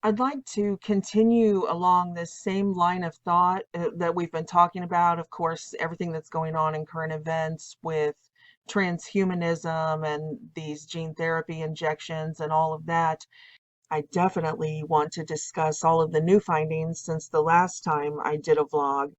I'd like to continue along this same line of thought that we've been talking about. Of course, everything that's going on in current events with transhumanism and these gene therapy injections and all of that. I definitely want to discuss all of the new findings since the last time I did a vlog.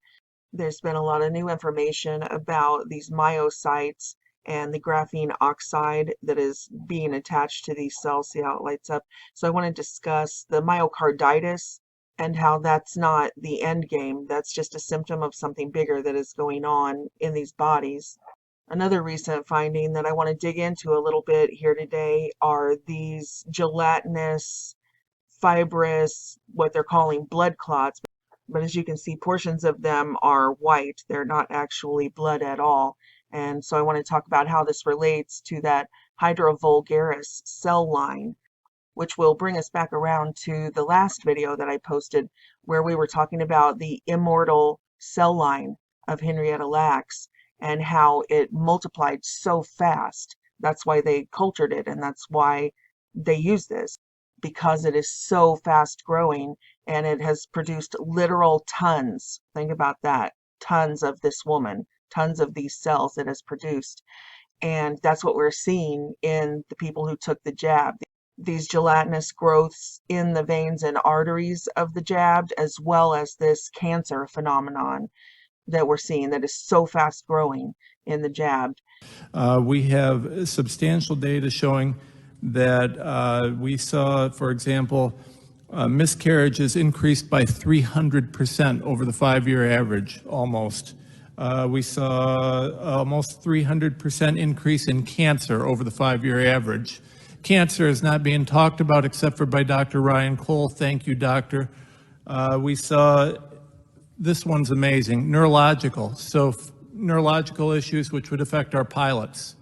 There's been a lot of new information about these myocytes and the graphene oxide that is being attached to these cells. See how it lights up? So I want to discuss the myocarditis and how that's not the end game. That's just a symptom of something bigger that is going on in these bodies. Another recent finding that I want to dig into a little bit here today are these gelatinous, fibrous, what they're calling blood clots. But as you can see, portions of them are white. They're not actually blood at all. And so I want to talk about how this relates to that hydrovulgaris cell line, which will bring us back around to the last video that I posted where we were talking about the immortal cell line of Henrietta Lacks and how it multiplied so fast. That's why they cultured it, and that's why they use this, because it is so fast growing and it has produced literal tons. Think about that. Tons of this woman, tons of these cells it has produced. And that's what we're seeing in the people who took the jab. These gelatinous growths in the veins and arteries of the jabbed, as well as this cancer phenomenon that we're seeing that is so fast growing in the jabbed. We have substantial data showing that we saw, for example, miscarriages increased by 300% over the 5-year average, almost. We saw almost 300% increase in cancer over the 5-year average. Cancer is not being talked about except for by Dr. Ryan Cole. Thank you, doctor. We saw, this one's amazing, neurological. So neurological issues which would affect our pilots.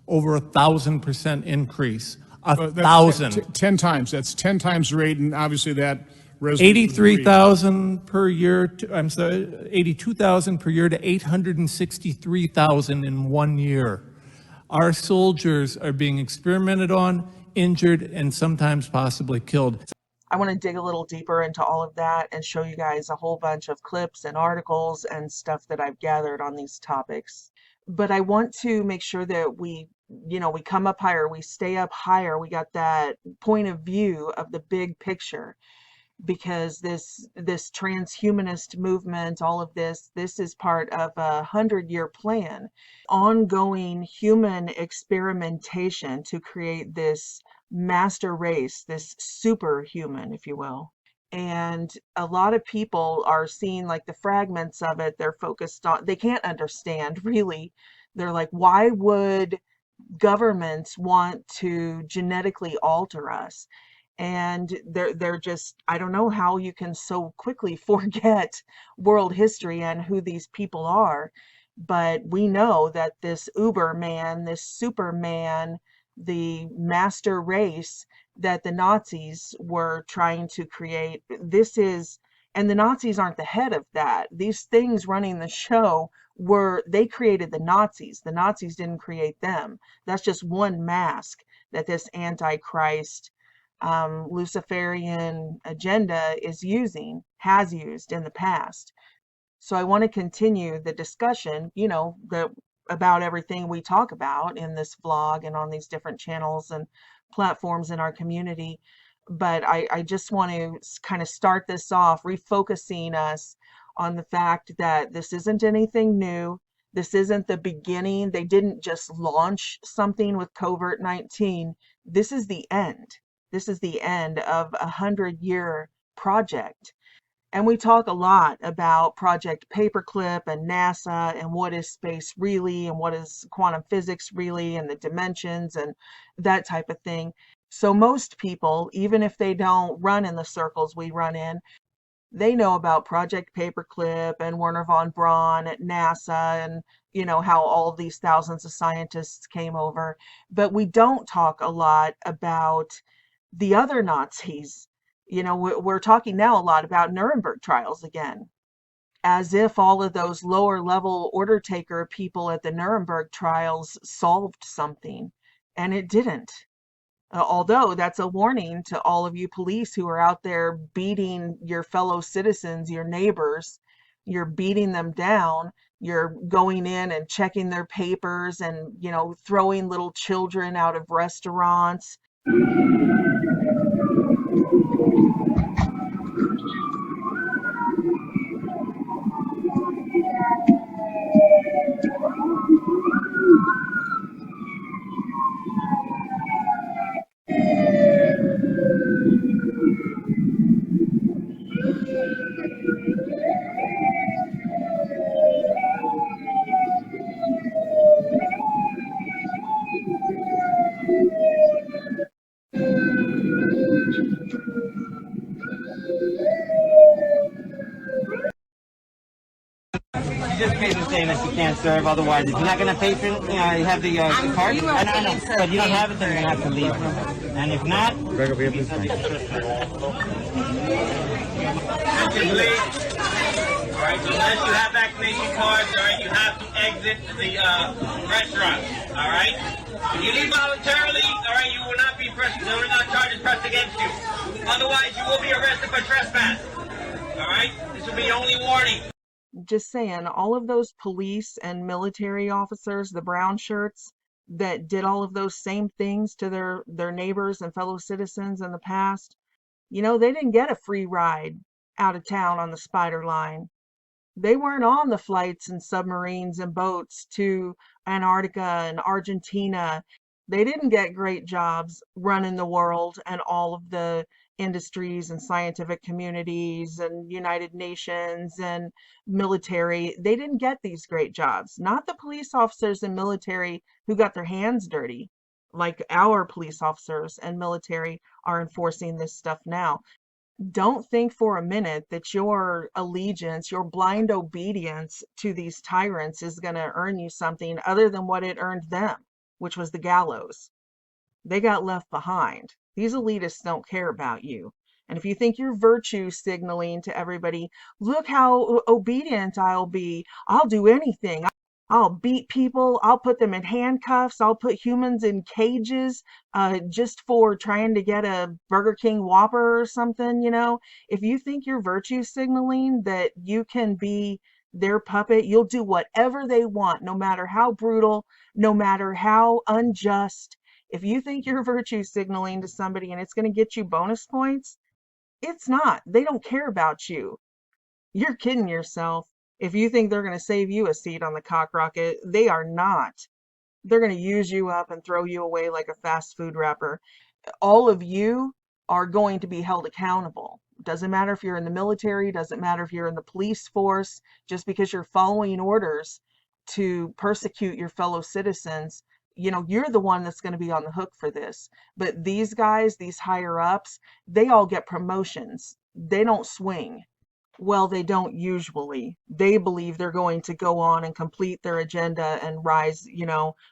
Over 1,000% increase. 1,000. 10 times. That's 10 times the rate, and obviously that resonates. 83,000 per year, I'm sorry, 82,000 per year to 863,000 in 1 year. Our soldiers are being experimented on, injured, and sometimes possibly killed. I want to dig a little deeper into all of that and show you guys a whole bunch of clips and articles and stuff that I've gathered on these topics. But I want to make sure that we come up higher, we stay up higher, we got that point of view of the big picture, because this transhumanist movement, all of this is part of a 100-year plan, ongoing human experimentation to create this master race, this superhuman, if you will. And a lot of people are seeing like the fragments of it. They're focused on, they can't understand really. They're like, why would governments want to genetically alter us? And they're just, I don't know how you can so quickly forget world history and who these people are. But we know that this Uberman, this Superman, the master race that the Nazis were trying to create, and the Nazis aren't the head of that. These things running the show they created the Nazis. The Nazis didn't create them. That's just one mask that this Antichrist, Luciferian agenda has used in the past. So I want to continue the discussion, about everything we talk about in this vlog and on these different channels and platforms in our community. But I just want to kind of start this off, refocusing us on the fact that this isn't anything new. This isn't the beginning. They didn't just launch something with COVID-19. This is the end. This is the end of a 100-year project. And we talk a lot about Project Paperclip and NASA and what is space really and what is quantum physics really and the dimensions and that type of thing. So most people, even if they don't run in the circles we run in, they know about Project Paperclip and Wernher von Braun at NASA and how all these thousands of scientists came over. But we don't talk a lot about the other Nazis. We're talking now a lot about Nuremberg trials again, as if all of those lower level order taker people at the Nuremberg trials solved something, and it didn't. Although that's a warning to all of you police who are out there beating your fellow citizens, your neighbors. You're beating them down. You're going in and checking their papers and, throwing little children out of restaurants. You just pay the same if you can't serve. Otherwise, if you're not going to pay for it, you have the card. I know. But you don't have it, then you're going to have to leave. And if not, Greg will be up this night. All right, so unless you have vaccination cards, all right, you have to exit the restaurant. All right. If you leave voluntarily, all right, you will not be pressed. There will not charges pressed against you. Otherwise, you will be arrested for trespass. All right. This will be your only warning. Just saying, all of those police and military officers, the brown shirts that did all of those same things to their neighbors and fellow citizens in the past, they didn't get a free ride out of town on the Spider Line. They weren't on the flights and submarines and boats to Antarctica and Argentina. They didn't get great jobs running the world and all of the industries and scientific communities and United Nations and military. They didn't get these great jobs. Not the police officers and military who got their hands dirty, like our police officers and military are enforcing this stuff now. Don't think for a minute that your allegiance, your blind obedience to these tyrants is going to earn you something other than what it earned them, which was the gallows. They got left behind. These elitists don't care about you. And if you think you're virtue signaling to everybody, look how obedient I'll be. I'll do anything. I'll beat people. I'll put them in handcuffs. I'll put humans in cages just for trying to get a Burger King Whopper or something, If you think you're virtue signaling that you can be their puppet, you'll do whatever they want, no matter how brutal, no matter how unjust. If you think you're virtue signaling to somebody and it's going to get you bonus points, it's not. They don't care about you. You're kidding yourself. If you think they're going to save you a seat on the cock rocket, they are not. They're going to use you up and throw you away like a fast food wrapper. All of you are going to be held accountable. Doesn't matter if you're in the military, doesn't matter if you're in the police force, just because you're following orders to persecute your fellow citizens, you're the one that's going to be on the hook for this. But these guys, these higher ups, they all get promotions. They don't swing. Well, they don't usually. They believe they're going to go on and complete their agenda and rise,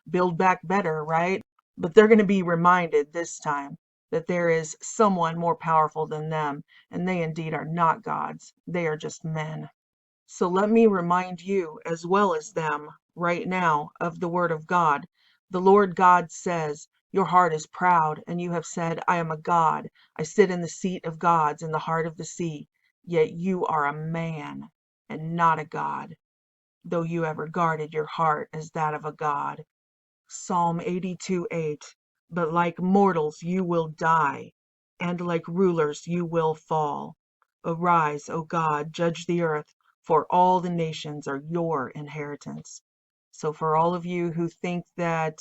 build back better, right? But they're going to be reminded this time that there is someone more powerful than them, and they indeed are not gods. They are just men. So let me remind you, as well as them, right now, of the word of God. The Lord God says, your heart is proud, and you have said, I am a god. I sit in the seat of gods in the heart of the sea. Yet you are a man, and not a god, though you have regarded your heart as that of a god. Psalm 82:8. But like mortals you will die, and like rulers you will fall. Arise, O God, judge the earth, for all the nations are your inheritance. So for all of you who think that,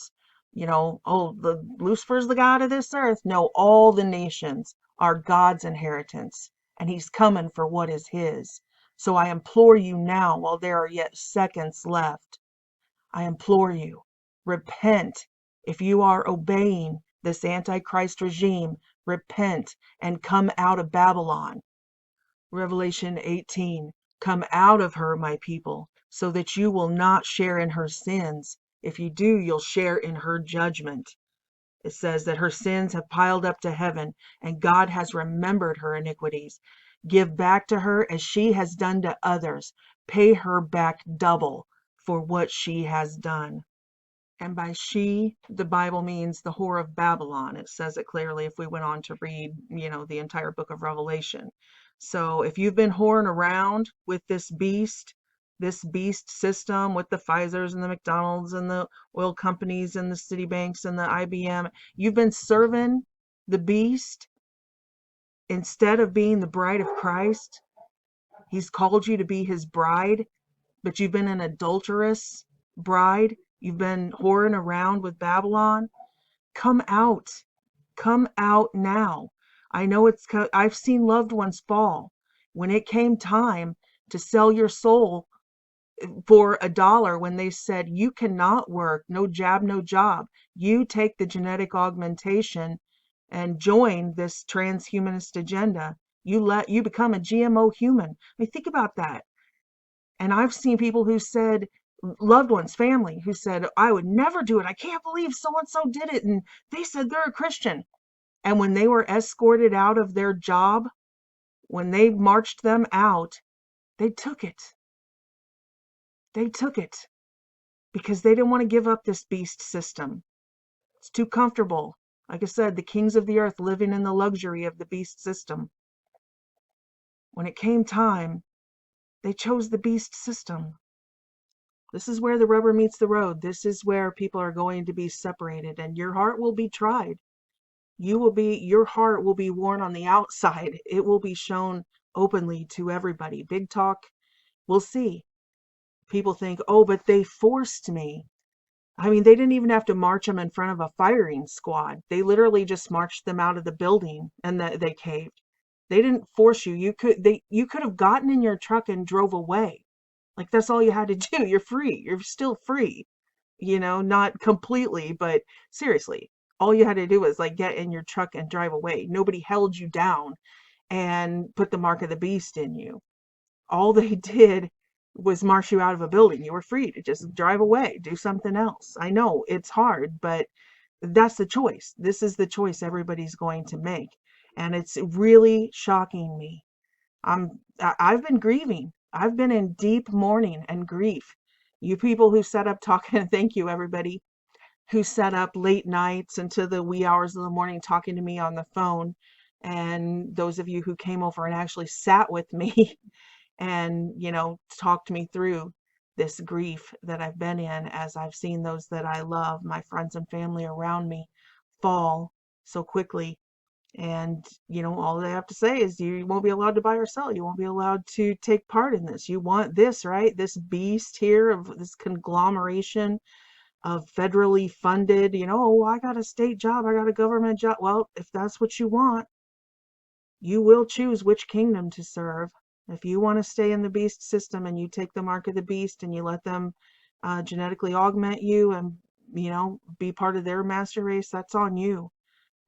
the Lucifer's the God of this earth, no, all the nations are God's inheritance, and he's coming for what is his. So I implore you now, while there are yet seconds left, I implore you, repent. If you are obeying this Antichrist regime, repent and come out of Babylon. Revelation 18, come out of her, my people, so that you will not share in her sins. If you do, you'll share in her judgment. It says that her sins have piled up to heaven, and God has remembered her iniquities. Give back to her as she has done to others. Pay her back double for what she has done. And by she, the Bible means the whore of Babylon. It says it clearly if we went on to read, the entire book of Revelation. So if you've been whoring around with this beast system with the Pfizers and the McDonald's and the oil companies and the Citibanks and the IBM, you've been serving the beast instead of being the bride of Christ. He's called you to be his bride, but you've been an adulterous bride. You've been whoring around with Babylon. Come out. Come out now. I know I've seen loved ones fall. When it came time to sell your soul for $1, when they said, you cannot work, no jab, no job. You take the genetic augmentation and join this transhumanist agenda. You become a GMO human. I mean, think about that. And I've seen people who said, loved ones, family, who said, I would never do it. I can't believe so-and-so did it. And they said they're a Christian. And when they were escorted out of their job, when they marched them out, they took it. They took it because they didn't want to give up this beast system. It's too comfortable. Like I said, the kings of the earth living in the luxury of the beast system. When it came time, they chose the beast system. This is where the rubber meets the road. This is where people are going to be separated, and your heart will be tried. Your heart will be worn on the outside. It will be shown openly to everybody. Big talk, we'll see. People think, oh, but they forced me. I mean, they didn't even have to march them in front of a firing squad. They literally just marched them out of the building and they caved. They didn't force you. You could have gotten in your truck and drove away. Like, that's all you had to do. You're free. You're still free. Not completely, but seriously, all you had to do was like get in your truck and drive away. Nobody held you down and put the mark of the beast in you. All they did was march you out of a building. You were free to just drive away, do something else. I know it's hard, but that's the choice. This is the choice everybody's going to make. And it's really shocking me. I've been grieving. I've been in deep mourning and grief. You people who set up talking, thank you everybody who set up late nights into the wee hours of the morning talking to me on the phone. And those of you who came over and actually sat with me and, talked me through this grief that I've been in as I've seen those that I love, my friends and family around me, fall so quickly. And, all they have to say is you won't be allowed to buy or sell. You won't be allowed to take part in this. You want this, right? This beast here of this conglomeration of federally funded, oh, I got a state job, I got a government job. Well, if that's what you want, you will choose which kingdom to serve. If you want to stay in the beast system and you take the mark of the beast and you let them genetically augment you and, be part of their master race, that's on you.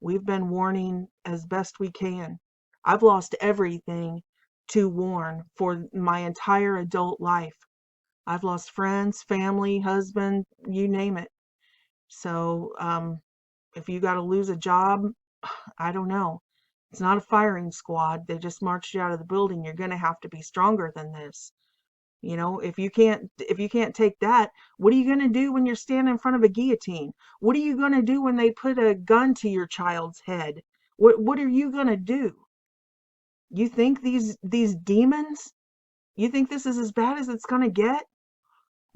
We've been warning as best we can. I've lost everything to warn for my entire adult life. I've lost friends, family, husband, you name it. So if you got to lose a job, I don't know. It's not a firing squad. They just marched you out of the building. You're going to have to be stronger than this. If you can't take that, what are you going to do when you're standing in front of a guillotine? What are you going to do when they put a gun to your child's head? What are you going to do? You think these demons, you think this is as bad as it's going to get?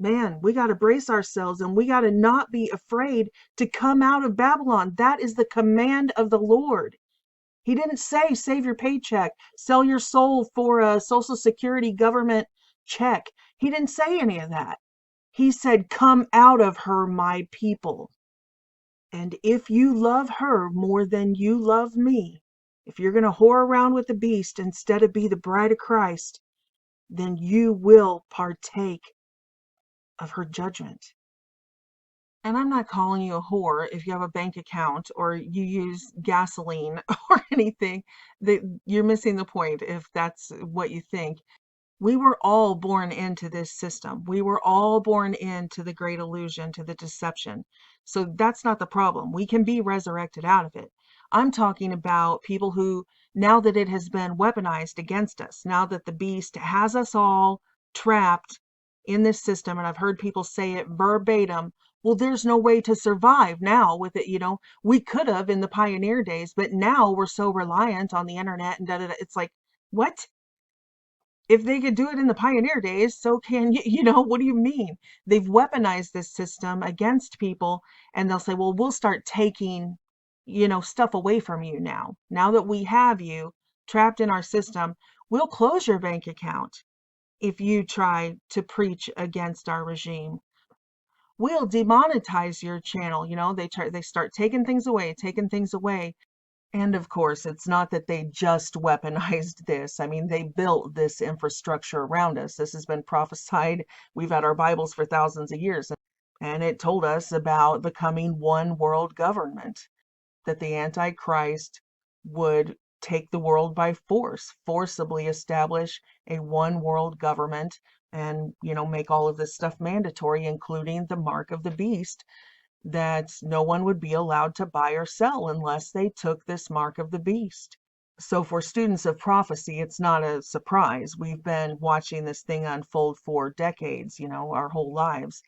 Man, we got to brace ourselves and we got to not be afraid to come out of Babylon. That is the command of the Lord. He didn't say save your paycheck, sell your soul for a Social Security government check. He didn't say any of that. He said, come out of her, my people. And if you love her more than you love me, if you're going to whore around with the beast instead of be the bride of Christ, then you will partake of her judgment. And I'm not calling you a whore if you have a bank account or you use gasoline or anything. You're missing the point if that's what you think. We were all born into this system. We were all born into the great illusion, to the deception. So that's not the problem. We can be resurrected out of it. I'm talking about people who, now that it has been weaponized against us, now that the beast has us all trapped in this system, and I've heard people say it verbatim, Well, there's no way to survive now with it. We could have in the pioneer days, but now we're so reliant on the internet and da da da. It's like, what? If they could do it in the pioneer days, so can you. What do you mean? They've weaponized this system against people, and they'll say, well, we'll start taking, stuff away from you now. Now that we have you trapped in our system, we'll close your bank account if you try to preach against our regime. We'll demonetize your channel. They start taking things away. And of course, it's not that they just weaponized this. I mean, they built this infrastructure around us. This has been prophesied. We've had our Bibles for thousands of years, and it told us about the coming one world government, that the Antichrist would take the world by force, forcibly establish a one world government and, make all of this stuff mandatory, including the mark of the beast, that no one would be allowed to buy or sell unless they took this mark of the beast. So for students of prophecy, it's not a surprise. We've been watching this thing unfold for decades, our whole lives.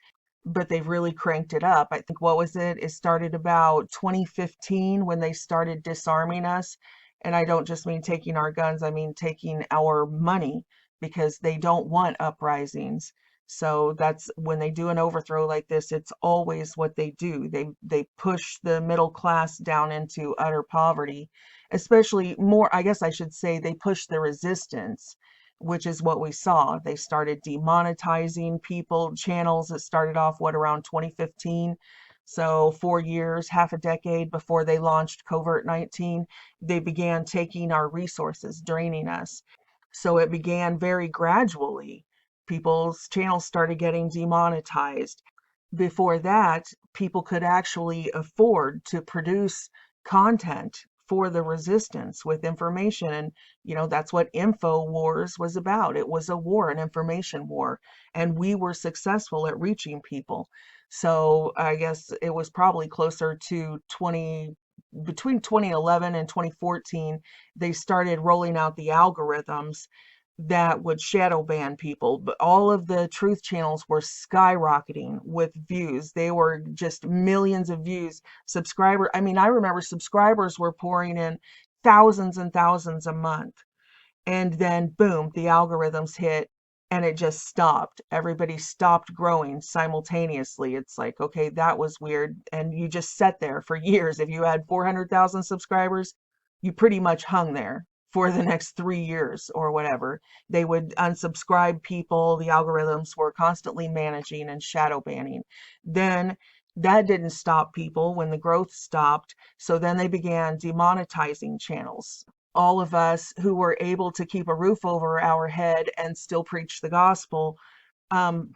But they've really cranked it up. I think, what was it? It started about 2015 when they started disarming us. And I don't just mean taking our guns, I mean taking our money, because they don't want uprisings. So that's when they do an overthrow like this, it's always what they do. They push the middle class down into utter poverty, especially more, I guess I should say, they push the resistance, which is what we saw. They started demonetizing people, channels. It started off, around 2015. So 4 years, half a decade before they launched Covert 19, they began taking our resources, draining us. So it began very gradually. People's channels started getting demonetized. Before that, people could actually afford to produce content for the resistance with information. And, that's what Info Wars was about. It was a war, an information war. And we were successful at reaching people. So I guess it was probably closer to between 2011 and 2014, they started rolling out the algorithms that would shadow ban people. But all of the truth channels were skyrocketing with views. They were just millions of views. I remember subscribers were pouring in thousands and thousands a month. And then boom, the algorithms hit and it just stopped. Everybody stopped growing simultaneously. It's like, okay, that was weird. And you just sat there for years. If you had 400,000 subscribers, you pretty much hung there for the next 3 years or whatever. They would unsubscribe people. The algorithms were constantly managing and shadow banning. Then that didn't stop people when the growth stopped. So then they began demonetizing channels. All of us who were able to keep a roof over our head and still preach the gospel,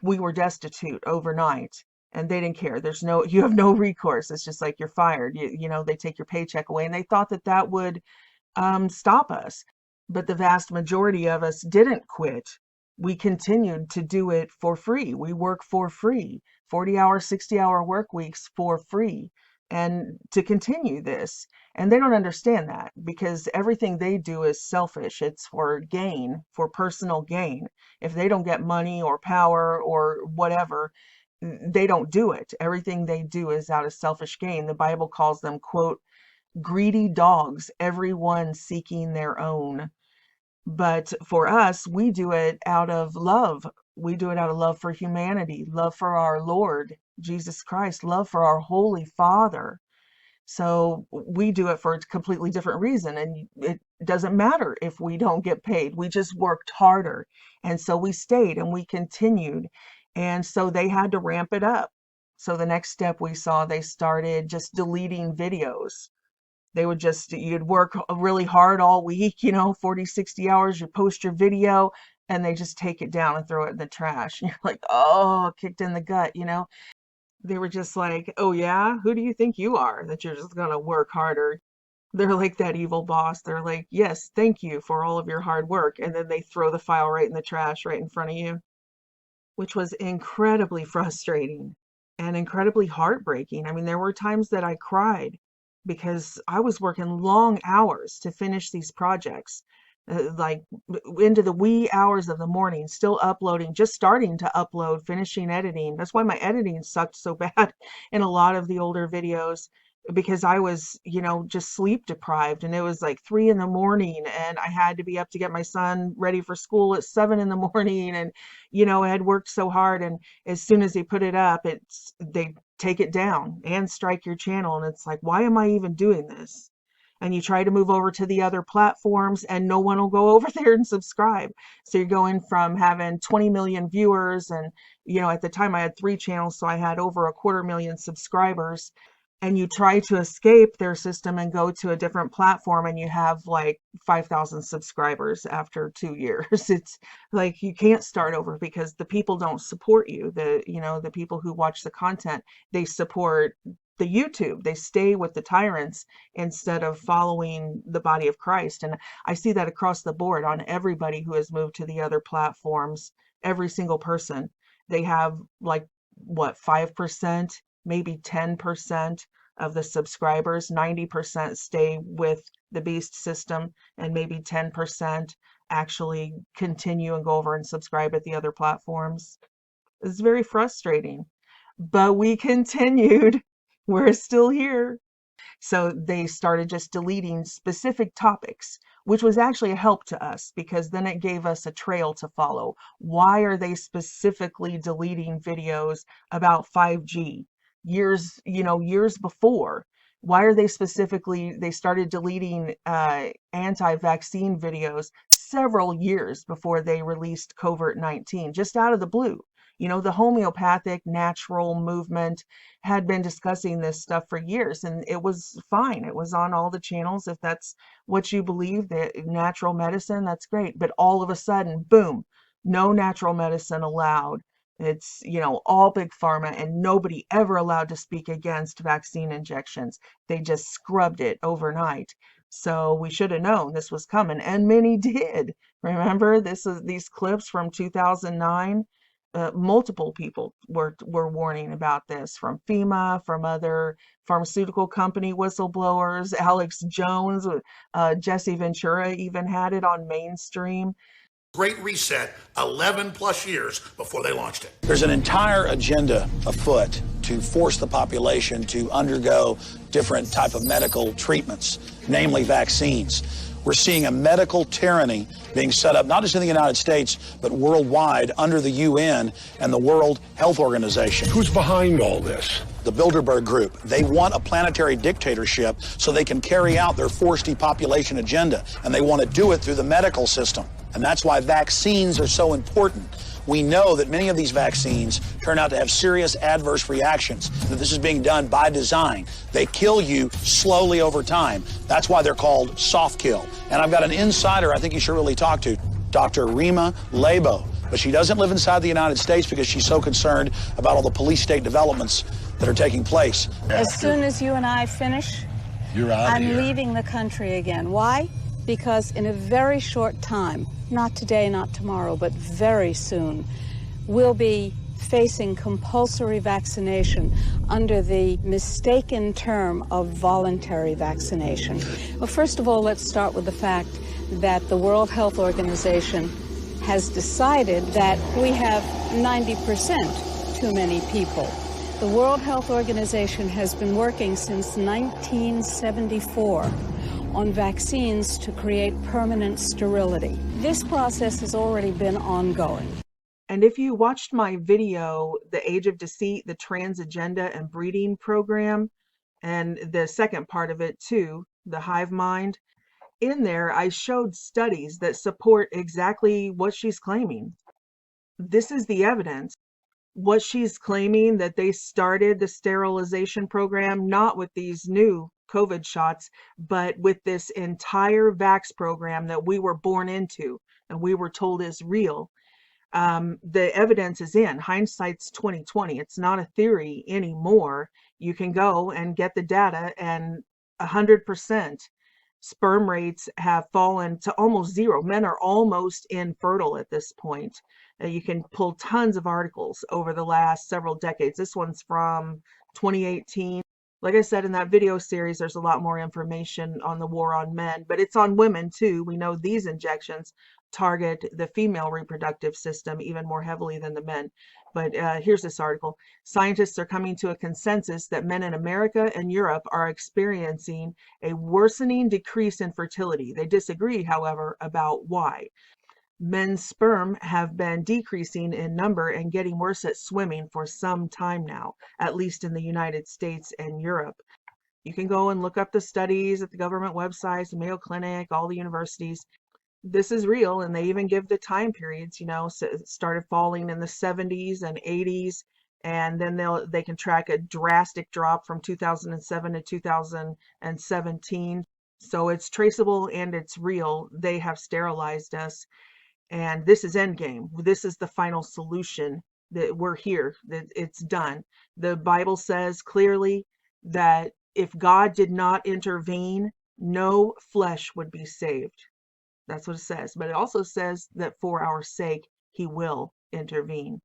we were destitute overnight. And they didn't care. You have no recourse. It's just like you're fired. They take your paycheck away. And they thought that that would stop us. But the vast majority of us didn't quit. We continued to do it for free. We work for free, 40-hour, 60-hour work weeks for free, and to continue this. And they don't understand that, because everything they do is selfish. It's for gain, for personal gain. If they don't get money or power or whatever, they don't do it. Everything they do is out of selfish gain. The Bible calls them, quote, greedy dogs, everyone seeking their own. But for us, we do it out of love. We do it out of love for humanity, love for our Lord Jesus Christ, love for our Holy Father. So we do it for a completely different reason. And it doesn't matter if we don't get paid. We just worked harder. And so we stayed and we continued. And so they had to ramp it up. So the next step we saw, they started just deleting videos. You'd work really hard all week, 40, 60 hours, you post your video, and they just take it down and throw it in the trash. And you're like, oh, kicked in the gut. They were just like, oh yeah, who do you think you are, that you're just going to work harder? They're like that evil boss. They're like, yes, thank you for all of your hard work. And then they throw the file right in the trash right in front of you, which was incredibly frustrating and incredibly heartbreaking. I mean, there were times that I cried because I was working long hours to finish these projects. like into the wee hours of the morning, still uploading, just starting to upload, finishing editing. That's why my editing sucked so bad in a lot of the older videos, because I was, just sleep deprived, and it was like 3 in the morning, and I had to be up to get my son ready for school at 7 in the morning. And, I had worked so hard, and as soon as they put it up, they take it down and strike your channel. And it's like, why am I even doing this? And you try to move over to the other platforms and no one will go over there and subscribe. So you're going from having 20 million viewers, and at the time I had 3 channels, so I had over 250,000 subscribers, and you try to escape their system and go to a different platform, and you have like 5,000 subscribers after 2 years. It's like you can't start over, because the people don't support you. The people who watch the content, they support the YouTube. They stay with the tyrants instead of following the body of Christ. And I see that across the board on everybody who has moved to the other platforms. Every single person, they have like, what, 5%, maybe 10% of the subscribers. 90% stay with the beast system, and maybe 10% actually continue and go over and subscribe at the other platforms. It's very frustrating, but we continued. We're still here. So they started just deleting specific topics, which was actually a help to us, because then it gave us a trail to follow. Why are they specifically deleting videos about 5G years before? Why are they started deleting anti-vaccine videos several years before they released COVID-19, just out of the blue? The homeopathic natural movement had been discussing this stuff for years, and it was fine. It was on all the channels. If that's what you believe, that natural medicine, that's great. But all of a sudden, boom, no natural medicine allowed. It's, all big pharma, and nobody ever allowed to speak against vaccine injections. They just scrubbed it overnight. So we should have known this was coming, and many did. Remember, these clips from 2009. Multiple people were warning about this, from FEMA, from other pharmaceutical company whistleblowers. Alex Jones, Jesse Ventura even had it on mainstream. Great Reset 11 plus years before they launched it. There's an entire agenda afoot to force the population to undergo different type of medical treatments, namely vaccines. We're seeing a medical tyranny being set up, not just in the United States, but worldwide under the UN and the World Health Organization. Who's behind all this? The Bilderberg Group. They want a planetary dictatorship so they can carry out their forced depopulation agenda, and they want to do it through the medical system. And that's why vaccines are so important. We know that many of these vaccines turn out to have serious adverse reactions, that this is being done by design. They kill you slowly over time. That's why they're called soft kill. And I've got an insider I think you should really talk to, Dr. Rima Labo. But she doesn't live inside the United States because she's so concerned about all the police state developments that are taking place. As soon as you and I finish, I'm leaving the country again. Why? Because in a very short time, not today, not tomorrow, but very soon, we'll be facing compulsory vaccination under the mistaken term of voluntary vaccination. Well, first of all, let's start with the fact that the World Health Organization has decided that we have 90% too many people. The World Health Organization has been working since 1974 on vaccines to create permanent sterility. This process has already been ongoing. And if you watched my video, The Age of Deceit, the Trans Agenda and Breeding Program, and the second part of it too, the hive mind, in there I showed studies that support exactly what she's claiming. This is the evidence. What she's claiming, that they started the sterilization program, not with these new COVID shots, but with this entire vax program that we were born into and we were told is real. The evidence is in. Hindsight's 2020. It's not a theory anymore. You can go and get the data, and 100% sperm rates have fallen to almost zero. Men are almost infertile at this point. You can pull tons of articles over the last several decades. This one's from 2018. Like I said, in that video series, there's a lot more information on the war on men, but it's on women too. We know these injections target the female reproductive system even more heavily than the men. But here's this article. Scientists are coming to a consensus that men in America and Europe are experiencing a worsening decrease in fertility. They disagree, however, about why. Men's sperm have been decreasing in number and getting worse at swimming for some time now, at least in the United States and Europe. You can go and look up the studies at the government websites, the Mayo Clinic, all the universities. This is real, and they even give the time periods, it started falling in the 70s and 80s, and then they can track a drastic drop from 2007 to 2017. So it's traceable and it's real. They have sterilized us. And this is endgame. This is the final solution, that we're here, that it's done. The Bible says clearly that if God did not intervene, no flesh would be saved. That's what it says. But it also says that for our sake, he will intervene.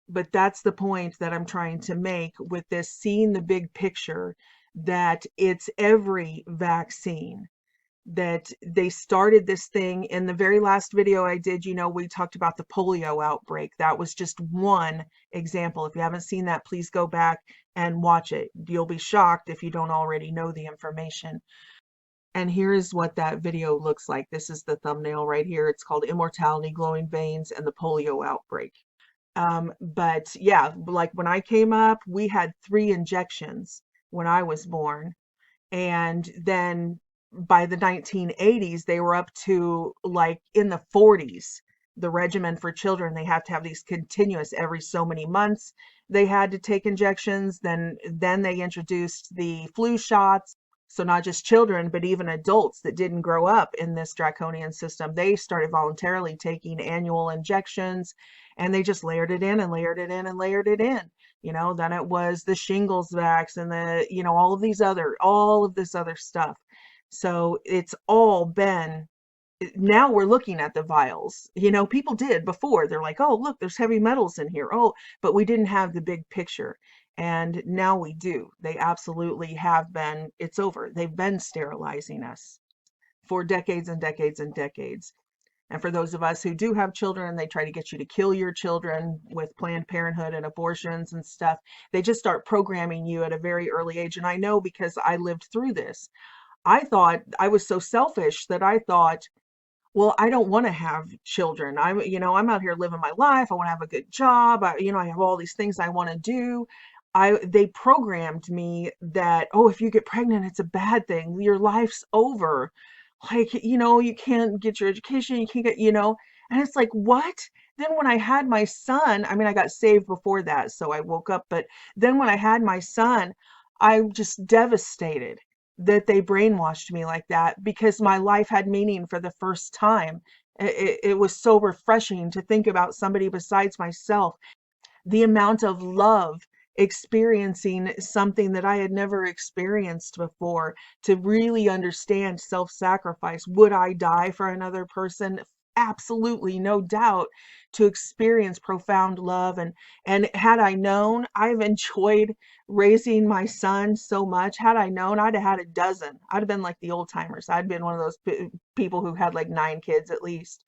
But that's the point that I'm trying to make with this, seeing the big picture, that it's every vaccine, that they started this thing. In the very last video I did, we talked about the polio outbreak. That was just one example. If you haven't seen that, please go back and watch it. You'll be shocked if you don't already know the information. And here's what that video looks like. This is the thumbnail right here. It's called Immortality, Glowing Veins, and the Polio Outbreak. But yeah, like when I came up, we had 3 injections when I was born. And then by the 1980s, they were up to like in the 40s. The regimen for children, they have to have these continuous every so many months. They had to take injections. Then they introduced the flu shots. So not just children, but even adults that didn't grow up in this draconian system, they started voluntarily taking annual injections, and they just layered it in and layered it in and layered it in. Then it was the shingles vax and the, all of this other stuff. So it's all been, now we're looking at the vials. People did before. They're like, oh, look, there's heavy metals in here. Oh, but we didn't have the big picture. And now we do. They absolutely have been. It's over. They've been sterilizing us for decades and decades and decades. And for those of us who do have children, they try to get you to kill your children with Planned Parenthood and abortions and stuff. They just start programming you at a very early age. And I know, because I lived through this. I thought, I was so selfish that I thought, well, I don't want to have children. I'm out here living my life. I want to have a good job. I have all these things I want to do. They programmed me that, oh, if you get pregnant, it's a bad thing. Your life's over. Like, you can't get your education. You can't get, and it's like, what? Then when I had my son, I got saved before that, so I woke up. But then when I had my son, I'm just devastated that they brainwashed me like that, because my life had meaning for the first time. It was so refreshing to think about somebody besides myself. The amount of love, experiencing something that I had never experienced before, to really understand self-sacrifice. Would I die for another person? Absolutely, no doubt. To experience profound love. And had I known, I've enjoyed raising my son so much. Had I known, I'd have had a dozen. I'd have been like the old timers. I'd been one of those people who had like 9 kids at least.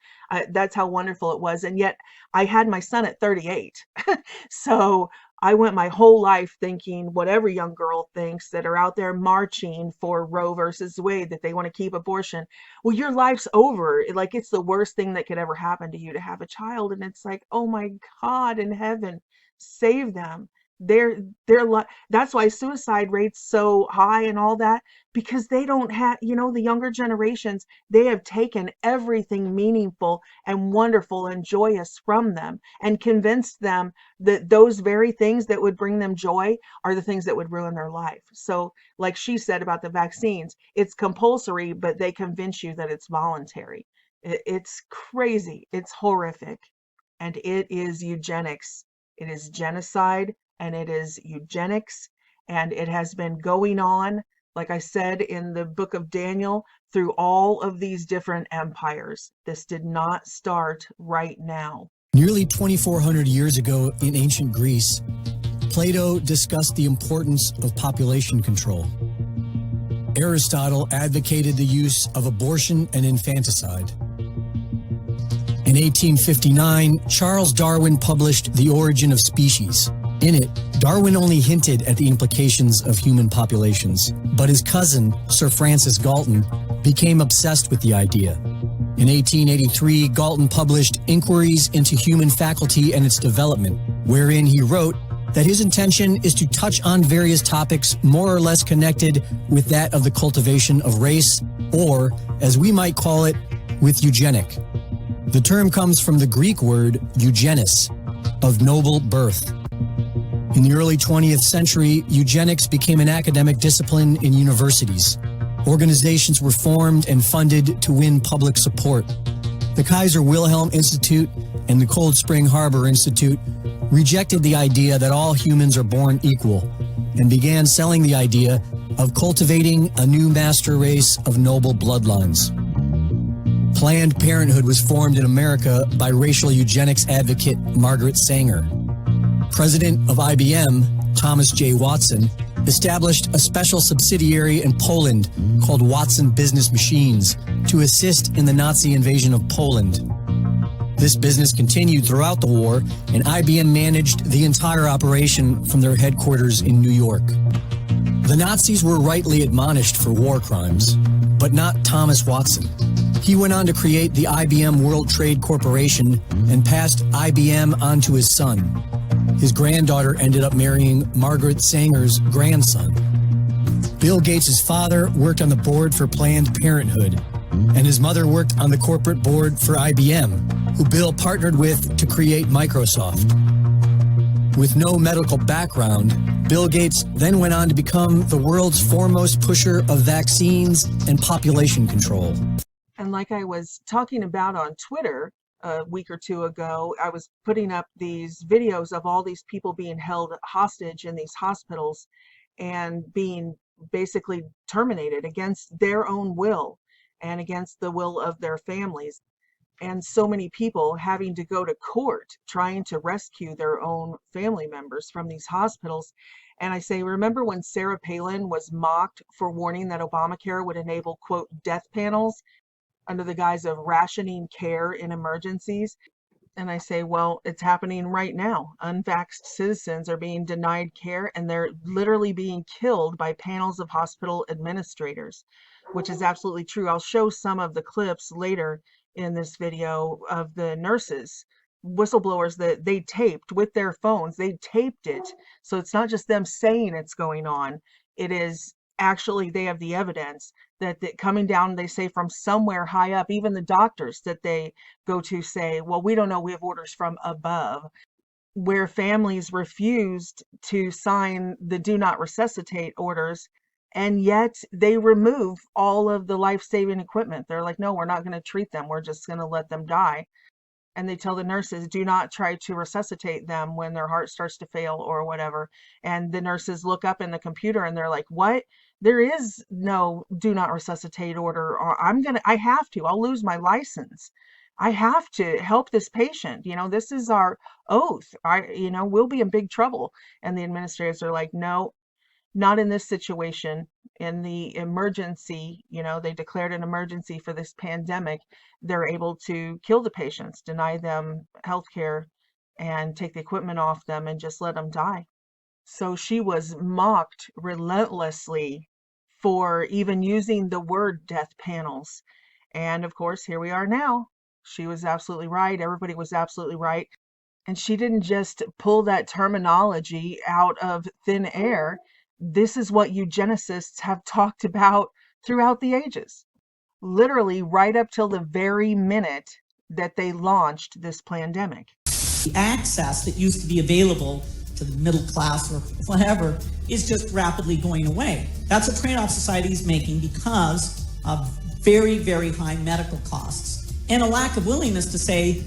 That's how wonderful it was. And yet I had my son at 38. So I went my whole life thinking what every young girl thinks, that are out there marching for Roe versus Wade, that they want to keep abortion. Well, your life's over. Like, it's the worst thing that could ever happen to you to have a child. And it's like, oh my God in heaven, save them. That's why suicide rate's so high and all that, because they don't have, the younger generations, they have taken everything meaningful and wonderful and joyous from them and convinced them that those very things that would bring them joy are the things that would ruin their life. So like she said about the vaccines, it's compulsory, but they convince you that it's voluntary. It's crazy. It's horrific. And it is eugenics. It is genocide. And it is eugenics, and it has been going on, like I said in the book of Daniel, through all of these different empires. This did not start right now. Nearly 2,400 years ago in ancient Greece, Plato discussed the importance of population control. Aristotle advocated the use of abortion and infanticide. In 1859, Charles Darwin published The Origin of Species. In it, Darwin only hinted at the implications of human populations, but his cousin, Sir Francis Galton, became obsessed with the idea. In 1883, Galton published Inquiries into Human Faculty and Its Development, wherein he wrote that his intention is to touch on various topics more or less connected with that of the cultivation of race, or, as we might call it, with eugenic. The term comes from the Greek word eugenis, of noble birth. In the early 20th century, eugenics became an academic discipline in universities. Organizations were formed and funded to win public support. The Kaiser Wilhelm Institute and the Cold Spring Harbor Institute rejected the idea that all humans are born equal and began selling the idea of cultivating a new master race of noble bloodlines. Planned Parenthood was formed in America by racial eugenics advocate Margaret Sanger. President of IBM, Thomas J. Watson, established a special subsidiary in Poland called Watson Business Machines to assist in the Nazi invasion of Poland. This business continued throughout the war, and IBM managed the entire operation from their headquarters in New York. The Nazis were rightly admonished for war crimes, but not Thomas Watson. He went on to create the IBM World Trade Corporation and passed IBM on to his son. His granddaughter ended up marrying Margaret Sanger's grandson. Bill Gates' father worked on the board for Planned Parenthood, and his mother worked on the corporate board for IBM, who Bill partnered with to create Microsoft. With no medical background, Bill Gates then went on to become the world's foremost pusher of vaccines and population control. And like I was talking about on Twitter a week or two ago, I was putting up these videos of all these people being held hostage in these hospitals and being basically terminated against their own will and against the will of their families. And so many people having to go to court trying to rescue their own family members from these hospitals. And I say, remember when Sarah Palin was mocked for warning that Obamacare would enable, quote, death panels under the guise of rationing care in emergencies? And I say, well, it's happening right now. Unvaxxed citizens are being denied care, and they're literally being killed by panels of hospital administrators, which is absolutely true. I'll show some of the clips later in this video of the nurses, whistleblowers that they taped with their phones. They taped it. So it's not just them saying it's going on. It is actually, they have the evidence that coming down, they say, from somewhere high up. Even the doctors that they go to say, well, we don't know, we have orders from above, where families refused to sign the do not resuscitate orders, and yet they remove all of the life-saving equipment. They're like, no, we're not going to treat them, we're just going to let them die. And they tell the nurses, do not try to resuscitate them when their heart starts to fail or whatever. And the nurses look up in the computer and they're like, what? There is no do not resuscitate order. Or I have to, I'll lose my license. I have to help this patient. You know, this is our oath. We'll be in big trouble. And the administrators are like, no, not in this situation. In the emergency, they declared an emergency for this pandemic. They're able to kill the patients, deny them health care, and take the equipment off them and just let them die. So she was mocked relentlessly for even using the word death panels. And of course, here we are now. She was absolutely right. Everybody was absolutely right. And she didn't just pull that terminology out of thin air. This is what eugenicists have talked about throughout the ages, literally right up till the very minute that they launched this pandemic. The access that used to be available to the middle class or whatever is just rapidly going away. That's a trade-off society is making because of very, very high medical costs and a lack of willingness to say,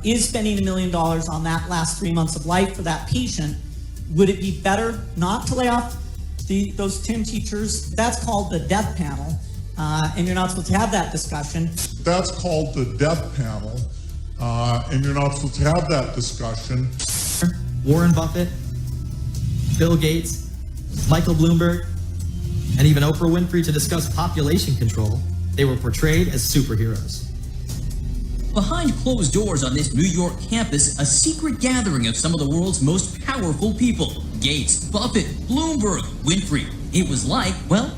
is spending $1 million on that last 3 months of life for that patient, would it be better not to lay off those 10 teachers? That's called the death panel, and you're not supposed to have that discussion. That's called the death panel, and you're not supposed to have that discussion. Warren Buffett Bill Gates, Michael Bloomberg, and even Oprah Winfrey to discuss population control, they were portrayed as superheroes. Behind closed doors on this New York campus, a secret gathering of some of the world's most powerful people. Gates, Buffett, Bloomberg, Winfrey. It was like the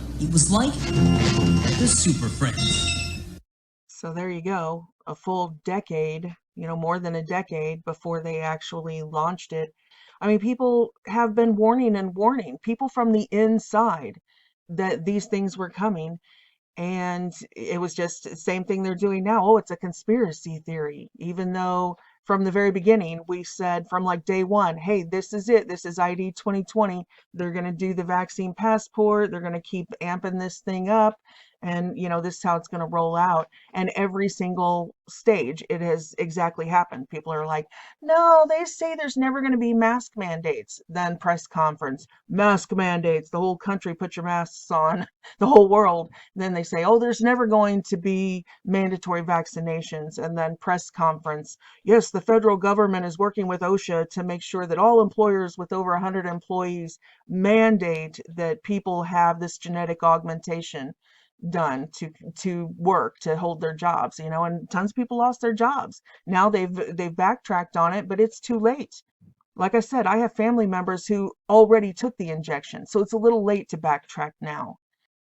Super Friends. So there you go, a full decade, more than a decade before they actually launched it. I mean, people have been warning and warning, people from the inside, that these things were coming. And it was just the same thing they're doing now. Oh, it's a conspiracy theory, even though from the very beginning we said from like day one, hey, this is it. This is ID 2020. They're going to do the vaccine passport. They're going to keep amping this thing up. And, this is how it's going to roll out. And every single stage, it has exactly happened. People are like, no, they say there's never going to be mask mandates. Then press conference, mask mandates, the whole country, put your masks on, the whole world. Then they say, oh, there's never going to be mandatory vaccinations. And then press conference, yes, the federal government is working with OSHA to make sure that all employers with over 100 employees mandate that people have this genetic augmentation done to work, to hold their jobs, and tons of people lost their jobs. Now they've backtracked on it, but it's too late. Like I said, I have family members who already took the injection, so it's a little late to backtrack now,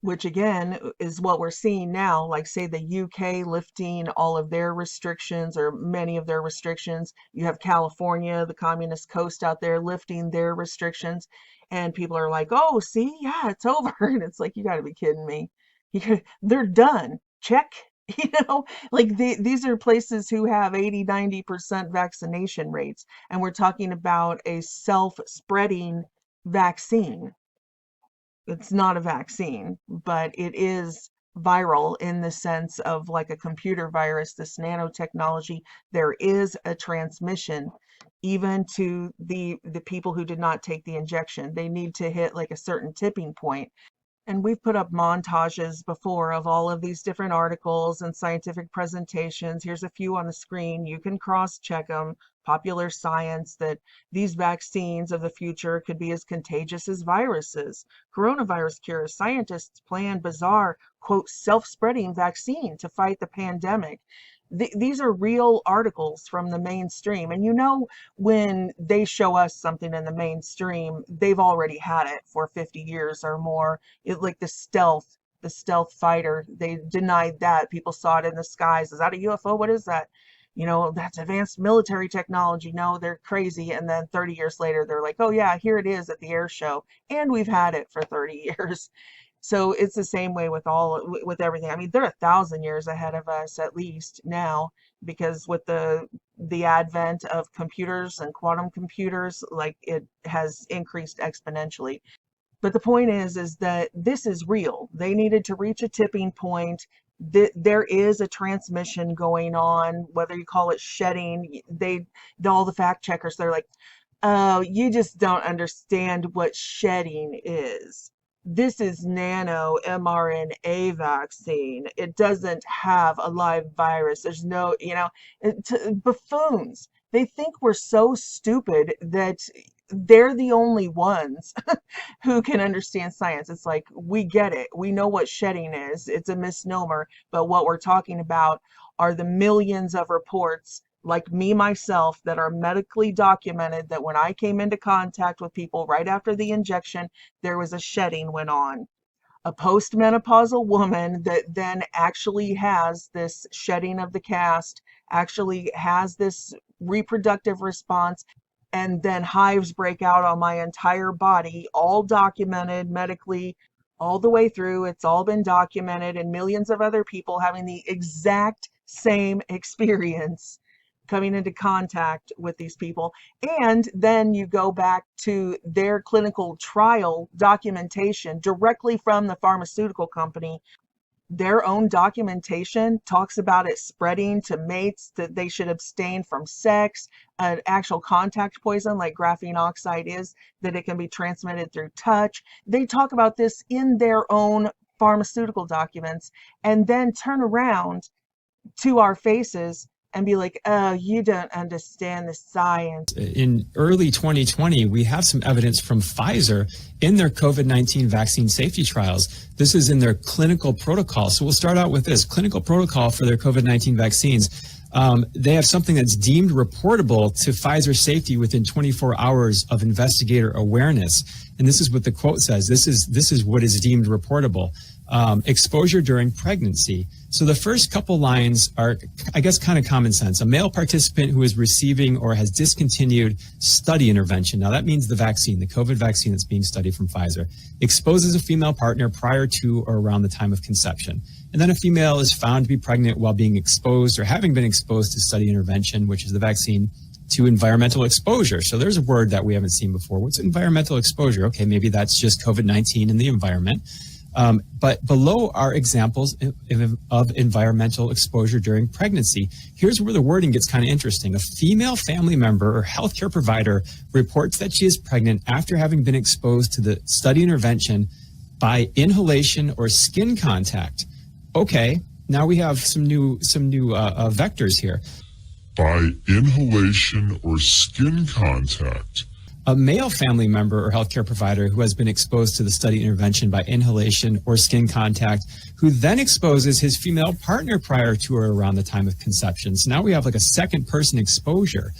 which again is what we're seeing now. Like say the UK lifting all of their restrictions, or many of their restrictions. You have California, the communist coast out there, lifting their restrictions, and people are like, oh, see, yeah, it's over. And it's like, you got to be kidding me. They're done. Check. Like these are places who have 80-90% vaccination rates, and we're talking about a self-spreading vaccine. It's not a vaccine, but it is viral in the sense of like a computer virus, this nanotechnology. There is a transmission even to the people who did not take the injection. They need to hit like a certain tipping point. And we've put up montages before of all of these different articles and scientific presentations. Here's a few on the screen. You can cross-check them. Popular science, that these vaccines of the future could be as contagious as viruses. Coronavirus cure. Scientists plan bizarre, quote, self-spreading vaccine to fight the pandemic. These are real articles from the mainstream. And when they show us something in the mainstream, they've already had it for 50 years or more. Like the stealth fighter, they denied that. People saw it in the skies. Is that a UFO? What is that? That's advanced military technology. No, they're crazy. And then 30 years later, they're like, oh yeah, here it is at the air show. And we've had it for 30 years. So it's the same way with everything. I mean, they're 1,000 years ahead of us at least now, because with the advent of computers and quantum computers, like it has increased exponentially. But the point is that this is real. They needed to reach a tipping point. There is a transmission going on, whether you call it shedding. All the fact checkers, they're like, oh, you just don't understand what shedding is. This is nano mRNA vaccine. It doesn't have a live virus. There's no, buffoons. They think we're so stupid that they're the only ones who can understand science. It's like, we get it. We know what shedding is. It's a misnomer. But what we're talking about are the millions of reports, like me, myself, that are medically documented, that when I came into contact with people right after the injection, there was a shedding went on. A postmenopausal woman that then actually has this shedding of the cast, actually has this reproductive response, and then hives break out on my entire body, all documented medically all the way through. It's all been documented, and millions of other people having the exact same experience coming into contact with these people. And then you go back to their clinical trial documentation directly from the pharmaceutical company. Their own documentation talks about it spreading to mates, that they should abstain from sex, an actual contact poison like graphene oxide is, that it can be transmitted through touch. They talk about this in their own pharmaceutical documents, and then turn around to our faces and be like, oh, you don't understand the science. In early 2020, we have some evidence from Pfizer in their COVID-19 vaccine safety trials. This is in their clinical protocol. So we'll start out with this clinical protocol for their COVID-19 vaccines. They have something that's deemed reportable to Pfizer safety within 24 hours of investigator awareness. And this is what the quote says. This is what is deemed reportable. Exposure during pregnancy. So the first couple lines are, I guess, kind of common sense. A male participant who is receiving or has discontinued study intervention. Now that means the vaccine, the COVID vaccine that's being studied from Pfizer, exposes a female partner prior to or around the time of conception. And then a female is found to be pregnant while being exposed or having been exposed to study intervention, which is the vaccine, to environmental exposure. So there's a word that we haven't seen before. What's environmental exposure? Okay, maybe that's just COVID-19 in the environment. But below are examples of environmental exposure during pregnancy. Here's where the wording gets kind of interesting. A female family member or healthcare provider reports that she is pregnant after having been exposed to the study intervention by inhalation or skin contact. Okay, now we have some new vectors here. By inhalation or skin contact. A male family member or healthcare provider who has been exposed to the study intervention by inhalation or skin contact, who then exposes his female partner prior to or around the time of conception. So now we have like a second person exposure.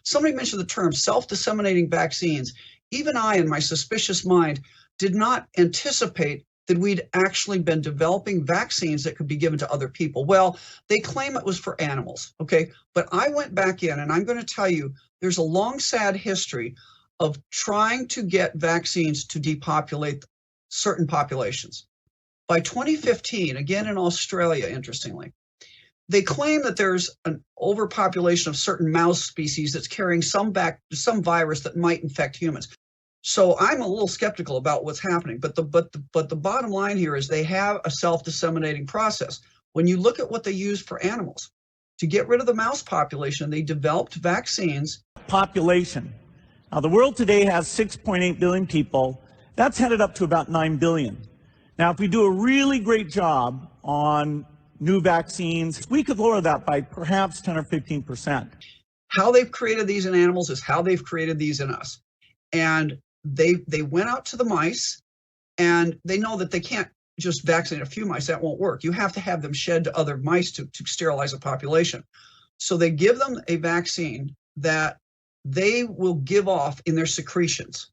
Somebody mentioned the term self-disseminating vaccines. Even I, in my suspicious mind, did not anticipate that we'd actually been developing vaccines that could be given to other people. Well, they claim it was for animals, okay? But I went back in, and I'm going to tell you, there's a long, sad history of trying to get vaccines to depopulate certain populations. By 2015, again in Australia, interestingly, they claim that there's an overpopulation of certain mouse species that's carrying some virus that might infect humans. So I'm a little skeptical about what's happening, but the bottom line here is they have a self-disseminating process. When you look at what they use for animals, to get rid of the mouse population, they developed vaccines. Population. Now the world today has 6.8 billion people. That's headed up to about 9 billion. Now if we do a really great job on new vaccines, we could lower that by perhaps 10 or 15%. How they've created these in animals is how they've created these in us. And they went out to the mice, and they know that they can't just vaccinate a few mice. That won't work. You have to have them shed to other mice to sterilize a population. So they give them a vaccine that they will give off in their secretions,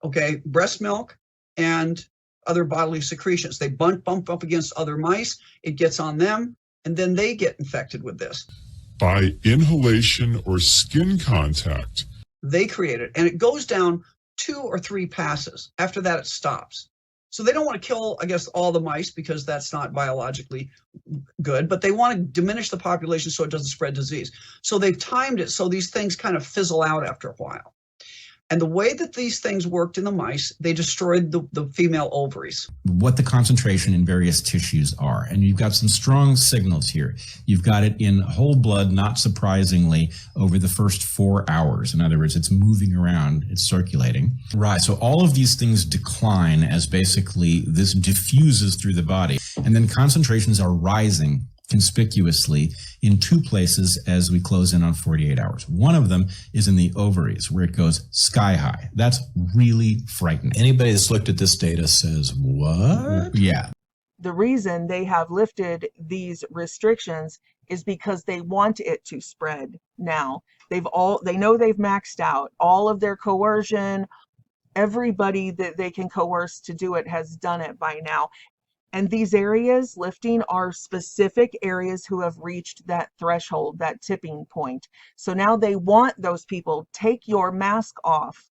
okay? Breast milk and other bodily secretions. They bump up against other mice. It gets on them, and then they get infected with this. By inhalation or skin contact. They create it, and it goes down 2 or 3 passes. After that, it stops. So they don't want to kill, I guess, all the mice because that's not biologically good, but they want to diminish the population so it doesn't spread disease. So they've timed it so these things kind of fizzle out after a while. And the way that these things worked in the mice, they destroyed the female ovaries. What the concentration in various tissues are. And you've got some strong signals here. You've got it in whole blood, not surprisingly, over the first 4 hours. In other words, it's moving around, it's circulating. Right, so all of these things decline as basically this diffuses through the body. And then concentrations are rising conspicuously in 2 places as we close in on 48 hours. One of them is in the ovaries, where it goes sky high. That's really frightening. Anybody that's looked at this data says, what? Yeah. The reason they have lifted these restrictions is because they want it to spread now. They know they've maxed out all of their coercion. Everybody that they can coerce to do it has done it by now. And these areas lifting are specific areas who have reached that threshold, that tipping point. So now they want those people, take your mask off,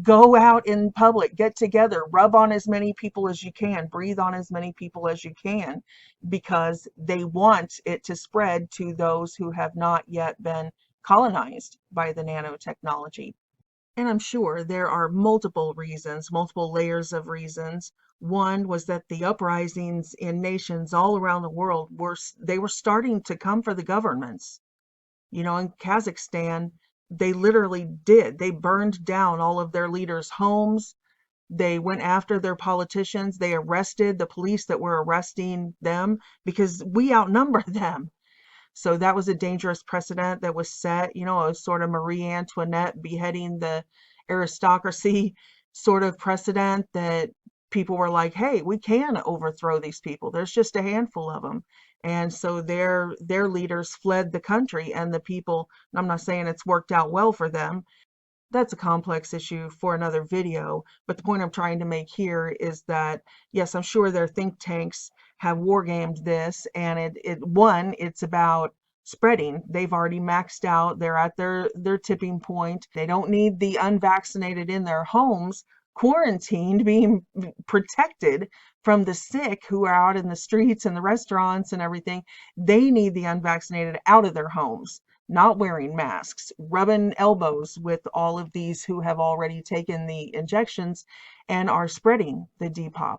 go out in public, get together, rub on as many people as you can, breathe on as many people as you can, because they want it to spread to those who have not yet been colonized by the nanotechnology. And I'm sure there are multiple reasons, multiple layers of reasons. One was that the uprisings in nations all around the world were starting to come for the governments. You know, in Kazakhstan, they literally did. They burned down all of their leaders' homes. They went after their politicians. They arrested the police that were arresting them because we outnumber them. So that was a dangerous precedent that was set. You know, it was sort of Marie Antoinette beheading the aristocracy sort of precedent that people were like, hey, we can overthrow these people. There's just a handful of them. And so their leaders fled the country, and the people, I'm not saying it's worked out well for them. That's a complex issue for another video. But the point I'm trying to make here is that, yes, I'm sure their think tanks have wargamed this, and it's about spreading. They've already maxed out. They're at their tipping point. They don't need the unvaccinated in their homes, quarantined, being protected from the sick who are out in the streets and the restaurants and everything. They need the unvaccinated out of their homes, not wearing masks, rubbing elbows with all of these who have already taken the injections and are spreading the depop.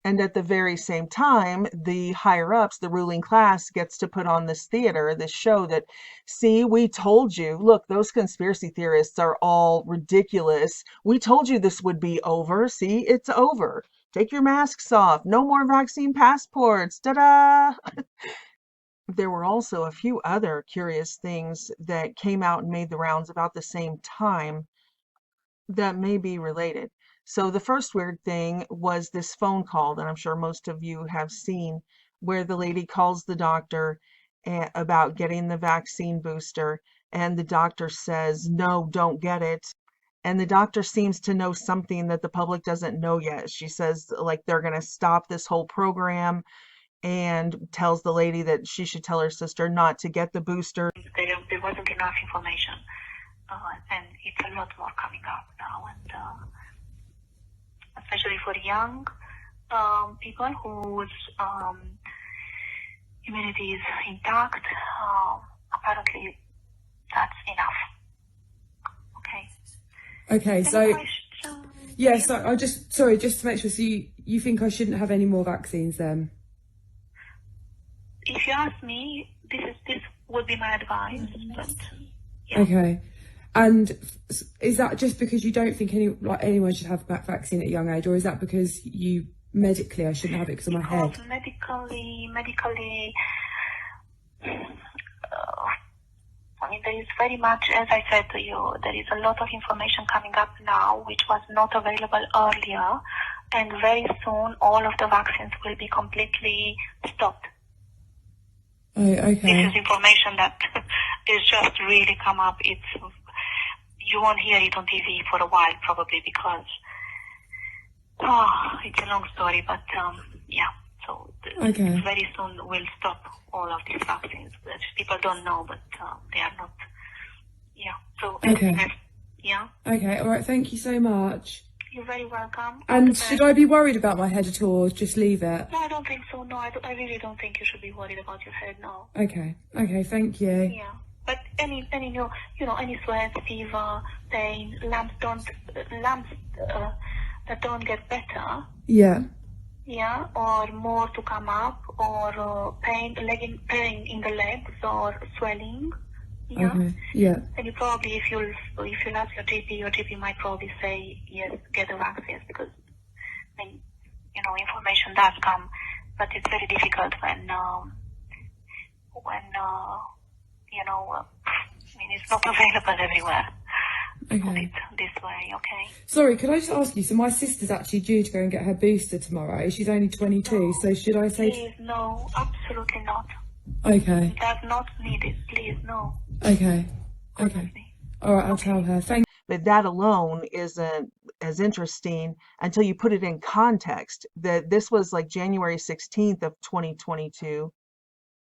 And at the very same time, the higher ups, the ruling class, gets to put on this theater, this show that, see, we told you, look, those conspiracy theorists are all ridiculous. We told you this would be over. See, it's over. Take your masks off. No more vaccine passports. Ta-da! There were also a few other curious things that came out and made the rounds about the same time that may be related. So the first weird thing was this phone call that I'm sure most of you have seen, where the lady calls the doctor about getting the vaccine booster, and the doctor says, no, don't get it. And the doctor seems to know something that the public doesn't know yet. She says, like, they're going to stop this whole program, and tells the lady that she should tell her sister not to get the booster. There wasn't enough information, and it's a lot more coming up now, and especially for young people whose immunity is intact. Apparently, that's enough. Okay, so yeah, so just to make sure, so you think I shouldn't have any more vaccines then? If you ask me, this would be my advice. But yeah. Okay, and is that just because you don't think anyone should have vaccine at a young age, or is that because you medically I shouldn't have it because of my head? Medically, I mean, there is very much, as I said to you, there is a lot of information coming up now which was not available earlier, and very soon all of the vaccines will be completely stopped. Oh, okay. This is information that is just really come up. You won't hear it on TV for a while probably because it's a long story, but yeah. So okay. Very soon we'll stop all of these vaccines. People don't know, but they are not. Yeah. So okay. Yeah. Okay. All right. Thank you so much. You're very welcome. And should I be worried about my head at all, or just leave it? No, I don't think so. No, I really don't think you should be worried about your head. No. Okay. Okay. Thank you. Yeah. But any new, any sweat, fever, pain, lumps that don't get better. Yeah. Yeah, or more to come up, or pain in the legs, or swelling. Yeah. Okay. Yeah. And you probably, if you ask your GP might probably say yes, get the vaccines, because information does come, but it's very difficult when it's not available everywhere. Okay. Put it this way, okay? Sorry, could I just ask you, so my sister's actually due to go and get her booster tomorrow. She's only 22, no, so should I say... Please, no, absolutely not. Okay. It does not need it, please, no. Okay. Okay. All right, I'll tell her. Thank you. But that alone isn't as interesting until you put it in context that this was like January 16th of 2022.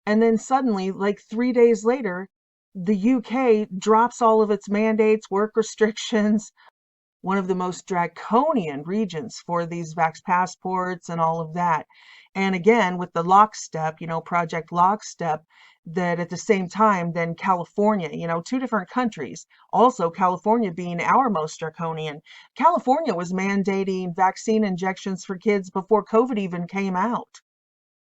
And then suddenly, like 3 days later, the UK drops all of its mandates, work restrictions, one of the most draconian regions for these vax passports and all of that. And again, with the lockstep, Project Lockstep, that at the same time, then California, two different countries, also California being our most draconian. California was mandating vaccine injections for kids before COVID even came out.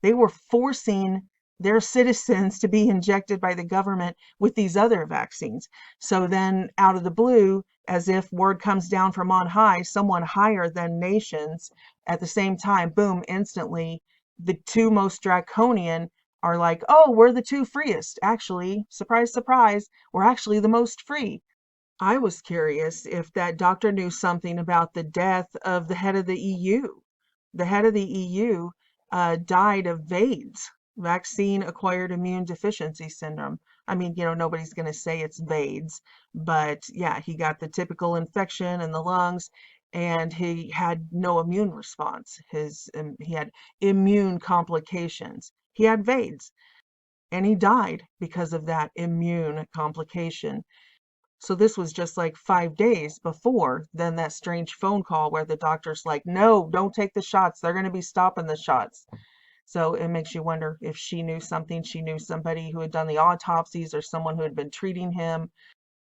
They were forcing their citizens to be injected by the government with these other vaccines. So then out of the blue, as if word comes down from on high, someone higher than nations at the same time, boom, instantly, the two most draconian are like, oh, we're the two freest. Actually, surprise, surprise, we're actually the most free. I was curious if that doctor knew something about the death of the head of the EU. The head of the EU died of AIDS, vaccine acquired immune deficiency syndrome. I mean, nobody's going to say it's VAIDS, but yeah, he got the typical infection in the lungs and he had no immune response. He had immune complications. He had VAIDS and he died because of that immune complication. So this was just like 5 days before then that strange phone call where the doctor's like, no, don't take the shots. They're going to be stopping the shots. So it makes you wonder if she knew something. She knew somebody who had done the autopsies or someone who had been treating him.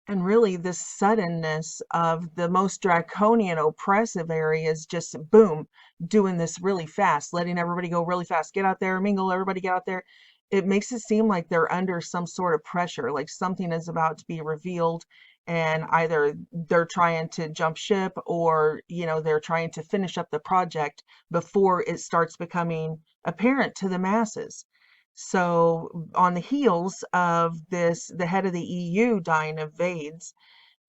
And really this suddenness of the most draconian oppressive areas just boom, doing this really fast, letting everybody go really fast. Get out there, mingle, everybody get out there. It makes it seem like they're under some sort of pressure, like something is about to be revealed and either they're trying to jump ship or, they're trying to finish up the project before it starts becoming apparent to the masses. So on the heels of this, the head of the EU dying of AIDS,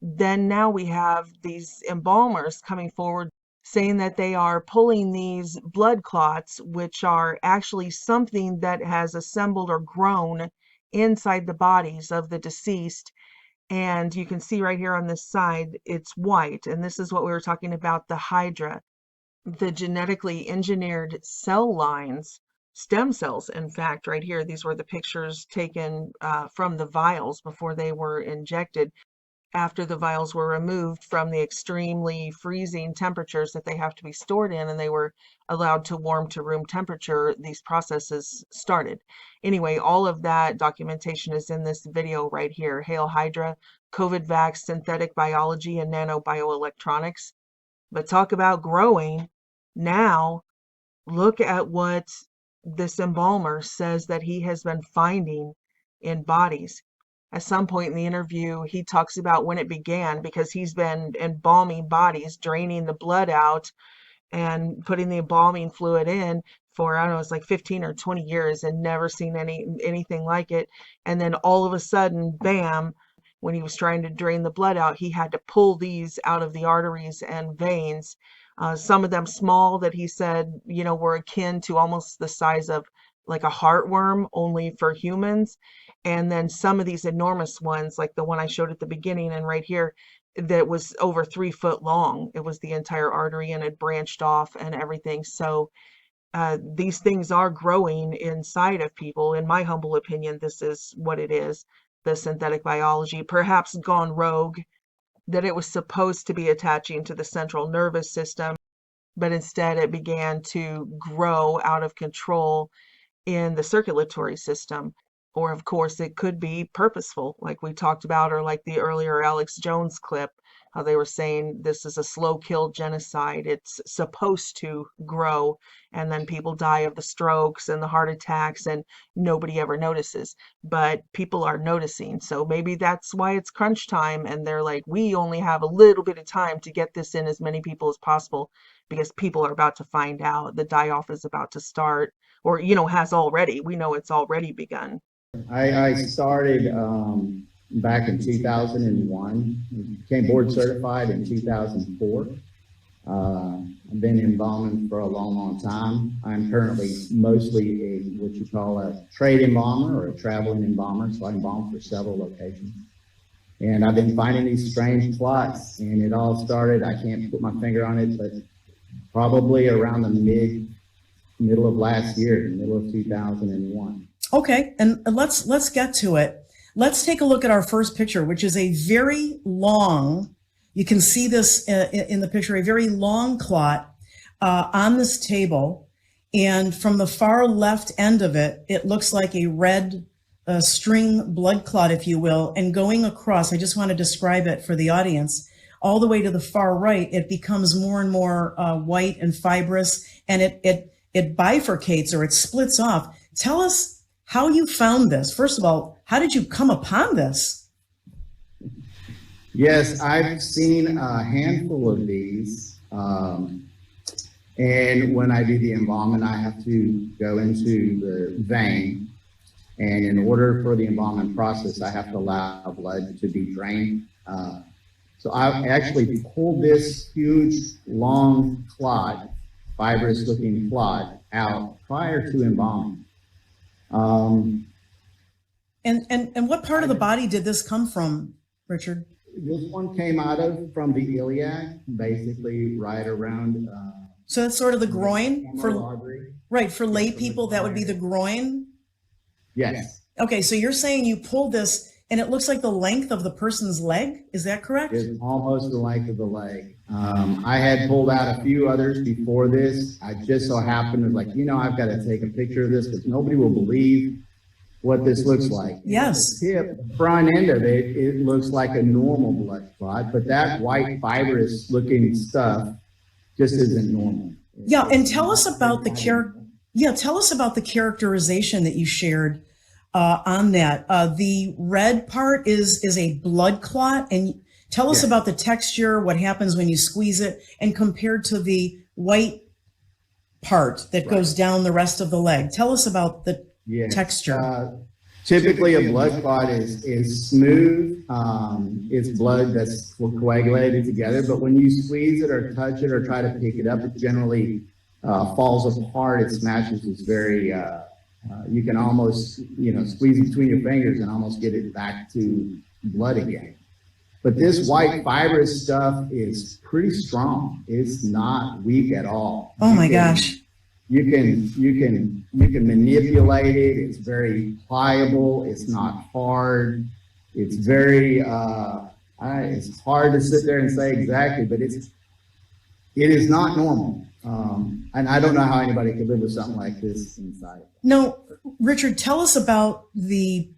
then now we have these embalmers coming forward saying that they are pulling these blood clots, which are actually something that has assembled or grown inside the bodies of the deceased. And you can see right here on this side, it's white. And this is what we were talking about, the Hydra, the genetically engineered cell lines, stem cells, in fact, right here. These were the pictures taken from the vials before they were injected. After the vials were removed from the extremely freezing temperatures that they have to be stored in and they were allowed to warm to room temperature, these processes started. Anyway, all of that documentation is in this video right here. Hail Hydra, COVID vax, synthetic biology, and nanobioelectronics. But talk about growing. Now, look at what this embalmer says that he has been finding in bodies. At some point in the interview, he talks about when it began because he's been embalming bodies, draining the blood out and putting the embalming fluid in for, I don't know, it's like 15 or 20 years and never seen anything like it. And then all of a sudden, bam, when he was trying to drain the blood out, he had to pull these out of the arteries and veins. Some of them small that he said, were akin to almost the size of like a heartworm, only for humans. And then some of these enormous ones, like the one I showed at the beginning and right here, that was over 3 foot long. It was the entire artery and it branched off and everything. So these things are growing inside of people. In my humble opinion, this is what it is. The synthetic biology, perhaps gone rogue, that it was supposed to be attaching to the central nervous system, but instead it began to grow out of control in the circulatory system. Or of course it could be purposeful, like we talked about, or like the earlier Alex Jones clip, how they were saying this is a slow kill genocide. It's supposed to grow and then people die of the strokes and the heart attacks and nobody ever notices, but people are noticing. So maybe that's why it's crunch time and they're like, we only have a little bit of time to get this in as many people as possible because people are about to find out. The die-off is about to start, or has already. We know it's already begun. I started back in 2001, became board certified in 2004. I've been embalming for a long time. I'm currently mostly what you call a trade embalmer or a traveling embalmer, so I embalm for several locations. And I've been finding these strange clots, and it all started, I can't put my finger on it, but probably around the middle of last year, middle of 2001. Okay, and let's get to it. Let's take a look at our first picture, which is a very long, you can see this in the picture, a very long clot on this table. And from the far left end of it, it looks like a red string blood clot, if you will, and going across, I just want to describe it for the audience, all the way to the far right, it becomes more and more white and fibrous, and it bifurcates or it splits off. Tell us how you found this. First of all, how did you come upon this? Yes, I've seen a handful of these. And when I do the embalming, I have to go into the vein. And in order for the embalming process, I have to allow blood to be drained. So I actually pulled this huge, long clot, fibrous looking clot out prior to embalming. And what part of the body did this come from, Richard? This one came out from the iliac, basically right around. So that's sort of the groin artery. Right, for lay people, that would be the groin. Yes. Okay, so you're saying you pulled this and it looks like the length of the person's leg. Is that correct? It's almost the length of the leg. I had pulled out a few others before this. I just so happened to I've got to take a picture of this because nobody will believe what this looks like. Yes. The front end of it, it looks like a normal blood clot, but that white fibrous looking stuff just isn't normal. Yeah, and tell us about the characterization that you shared on that. The red part is a blood clot, and tell us about the texture, what happens when you squeeze it, and compared to the white part that goes down the rest of the leg. Tell us about the texture. Typically, a blood clot is smooth. It's blood that's coagulated together, but when you squeeze it or touch it or try to pick it up, it generally falls apart. It smashes. It's very, you can almost, squeeze between your fingers and almost get it back to blood again. But this white fibrous stuff is pretty strong. It's not weak at all. Oh my gosh. You can manipulate it. It's very pliable. It's not hard. It's very, it's hard to sit there and say exactly, but it is not normal. And I don't know how anybody could live with something like this inside. No, Richard, tell us about the,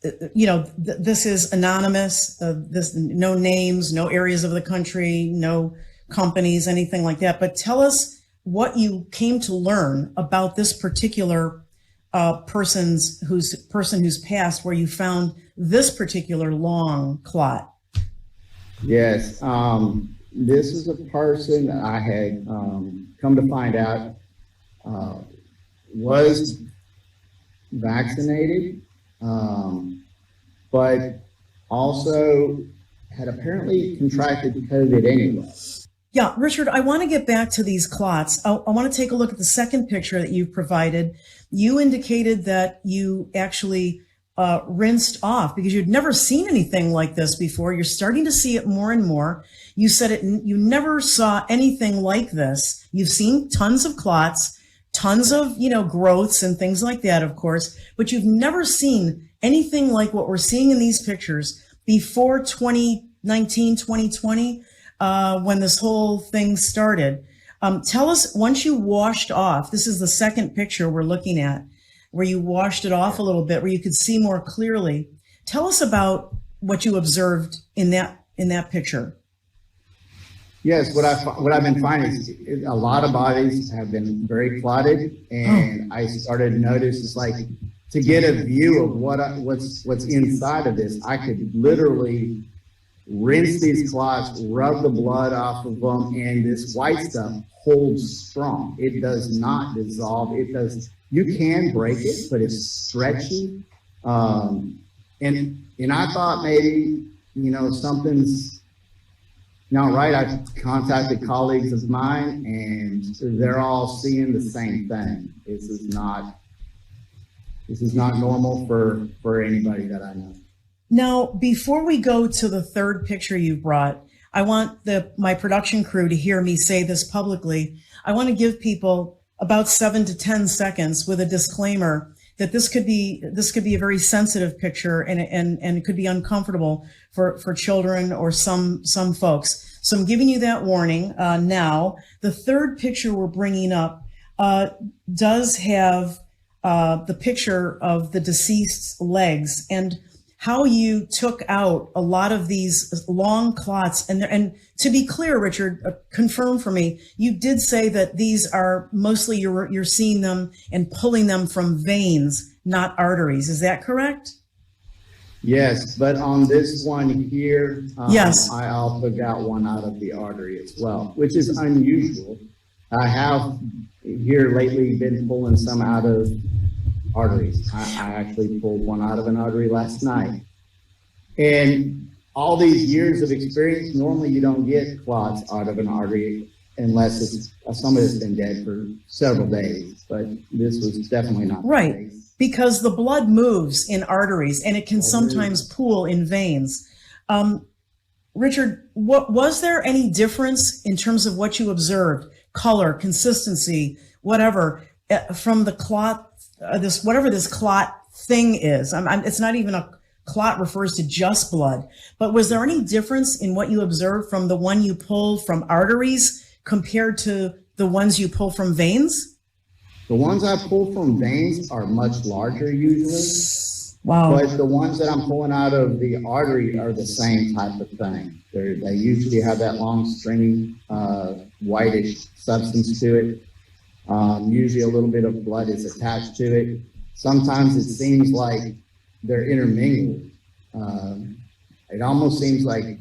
this is anonymous, this, no names, no areas of the country, no companies, anything like that. But tell us what you came to learn about this particular person who's passed, where you found this particular long clot. Yes, this is a person that I had come to find out was vaccinated, but also had apparently contracted COVID anyway. Yeah, Richard, I want to get back to these clots. I want to take a look at the second picture that you've provided. You indicated that you actually rinsed off because you'd never seen anything like this before. You're starting to see it more and more. You said you never saw anything like this. You've seen tons of clots, tons of, growths and things like that, of course, but you've never seen anything like what we're seeing in these pictures before 2019, 2020. When this whole thing started. Tell us, once you washed off, this is the second picture we're looking at, where you washed it off a little bit, where you could see more clearly. Tell us about what you observed in that picture. Yes, what I've been finding is a lot of bodies have been very clotted, and I started to notice it's like to get a view of what's inside of this. I could literally rinse these clots, rub the blood off of them, and this white stuff holds strong. It does not dissolve. You can break it, but it's stretchy. And I thought maybe, something's not right. I contacted colleagues of mine, and they're all seeing the same thing. This is not normal for anybody that I know. Now, before we go to the third picture you brought, I want my production crew to hear me say this publicly. I want to give people about 7 to 10 seconds with a disclaimer that this could be a very sensitive picture and it could be uncomfortable for children or some folks. So I'm giving you that warning now. The third picture we're bringing up does have the picture of the deceased's legs and how you took out a lot of these long clots. And to be clear, Richard, confirm for me, you did say that these are mostly you're seeing them and pulling them from veins, not arteries. Is that correct? Yes, but on this one here, Yes. I also got one out of the artery as well, which is unusual. I have here lately been pulling some out of arteries. I actually pulled one out of an artery last night. And all these years of experience, normally you don't get clots out of an artery unless it's somebody that's been dead for several days. But this was definitely not Right. the case. Because the blood moves in arteries and it can sometimes pool in veins. Richard, what was there any difference in terms of what you observed, color, consistency, whatever, from the clot, whatever this clot thing is? It's not even a clot, refers to just blood. But was there any difference in what you observed from the one you pull from arteries compared to the ones you pull from veins? The ones I pull from veins are much larger usually. Wow. But the ones that I'm pulling out of the artery are the same type of thing. They usually have that long stringy whitish substance to it. Usually a little bit of blood is attached to it. Sometimes it seems like they're intermingled. It almost seems like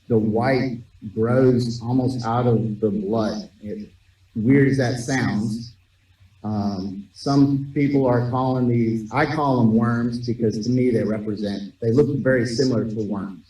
the white grows almost out of the blood. Weird as that sounds. Some people are calling these, I call them worms because to me they look very similar to worms.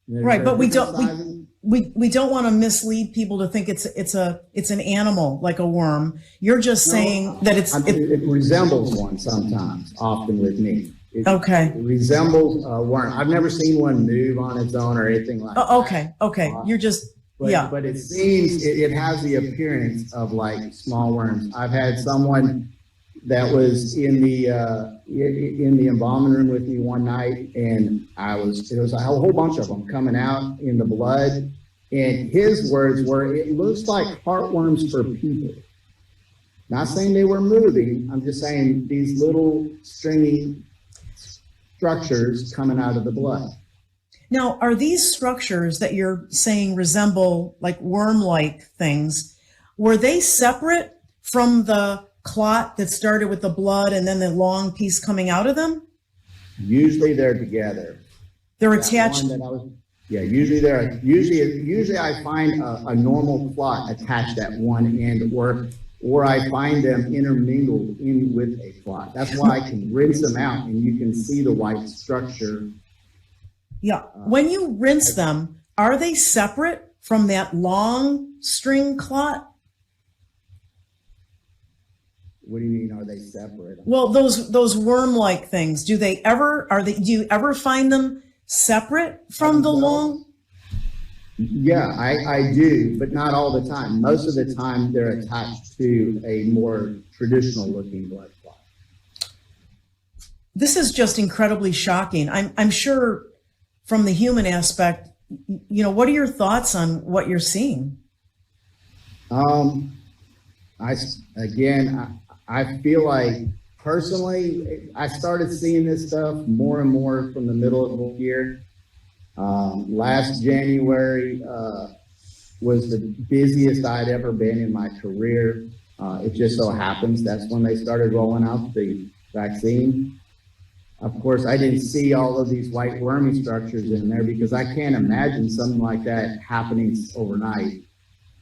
Right, but we don't want to mislead people to think it's an animal like a worm. You're just saying that it resembles one sometimes, often with me. It resembles a worm. I've never seen one move on its own or anything like that. Okay. You're just But it seems it has the appearance of like small worms. I've had someone that was in the embalming room with me one night, and it was a whole bunch of them coming out in the blood, and his words were, "It looks like heartworms for people." Not saying they were moving. I'm just saying these little stringy structures coming out of the blood. Now, are these structures that you're saying resemble like worm-like things, were they separate from the clot that started with the blood and then the long piece coming out of them? Usually they're together. They're attached. Usually they're, usually I find a normal clot attached at one end, or I find them intermingled in with a clot. That's why I can rinse them out and you can see the white structure. Yeah, when you rinse them, are they separate from that long string clot? What do you mean, are they separate? Well, those worm-like things, do you ever find them separate from the long? Yeah, I do, but not all the time. Most of the time they're attached to a more traditional looking blood clot. This is just incredibly shocking. I'm sure from the human aspect, what are your thoughts on what you're seeing? I feel like personally, I started seeing this stuff more and more from the middle of the year. Last January was the busiest I'd ever been in my career. It just so happens that's when they started rolling out the vaccine. Of course, I didn't see all of these white wormy structures in there because I can't imagine something like that happening overnight.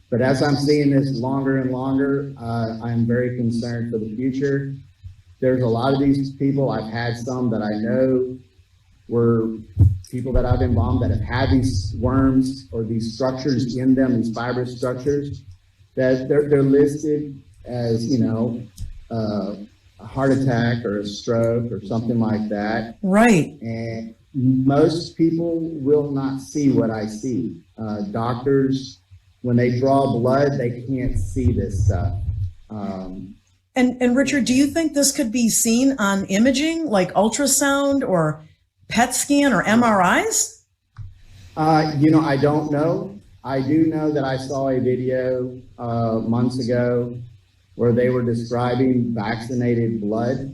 But as I'm seeing this longer and longer, I'm very concerned for the future. There's a lot of these people, I've had some that I know were people that I've embalmed that have had these worms or these structures in them, these fibrous structures, that they're listed as, a heart attack or a stroke or something like that. Right. And most people will not see what I see. Doctors, when they draw blood, they can't see this stuff. And Richard, do you think this could be seen on imaging, like ultrasound or PET scan or MRIs? I don't know. I do know that I saw a video months ago where they were describing vaccinated blood,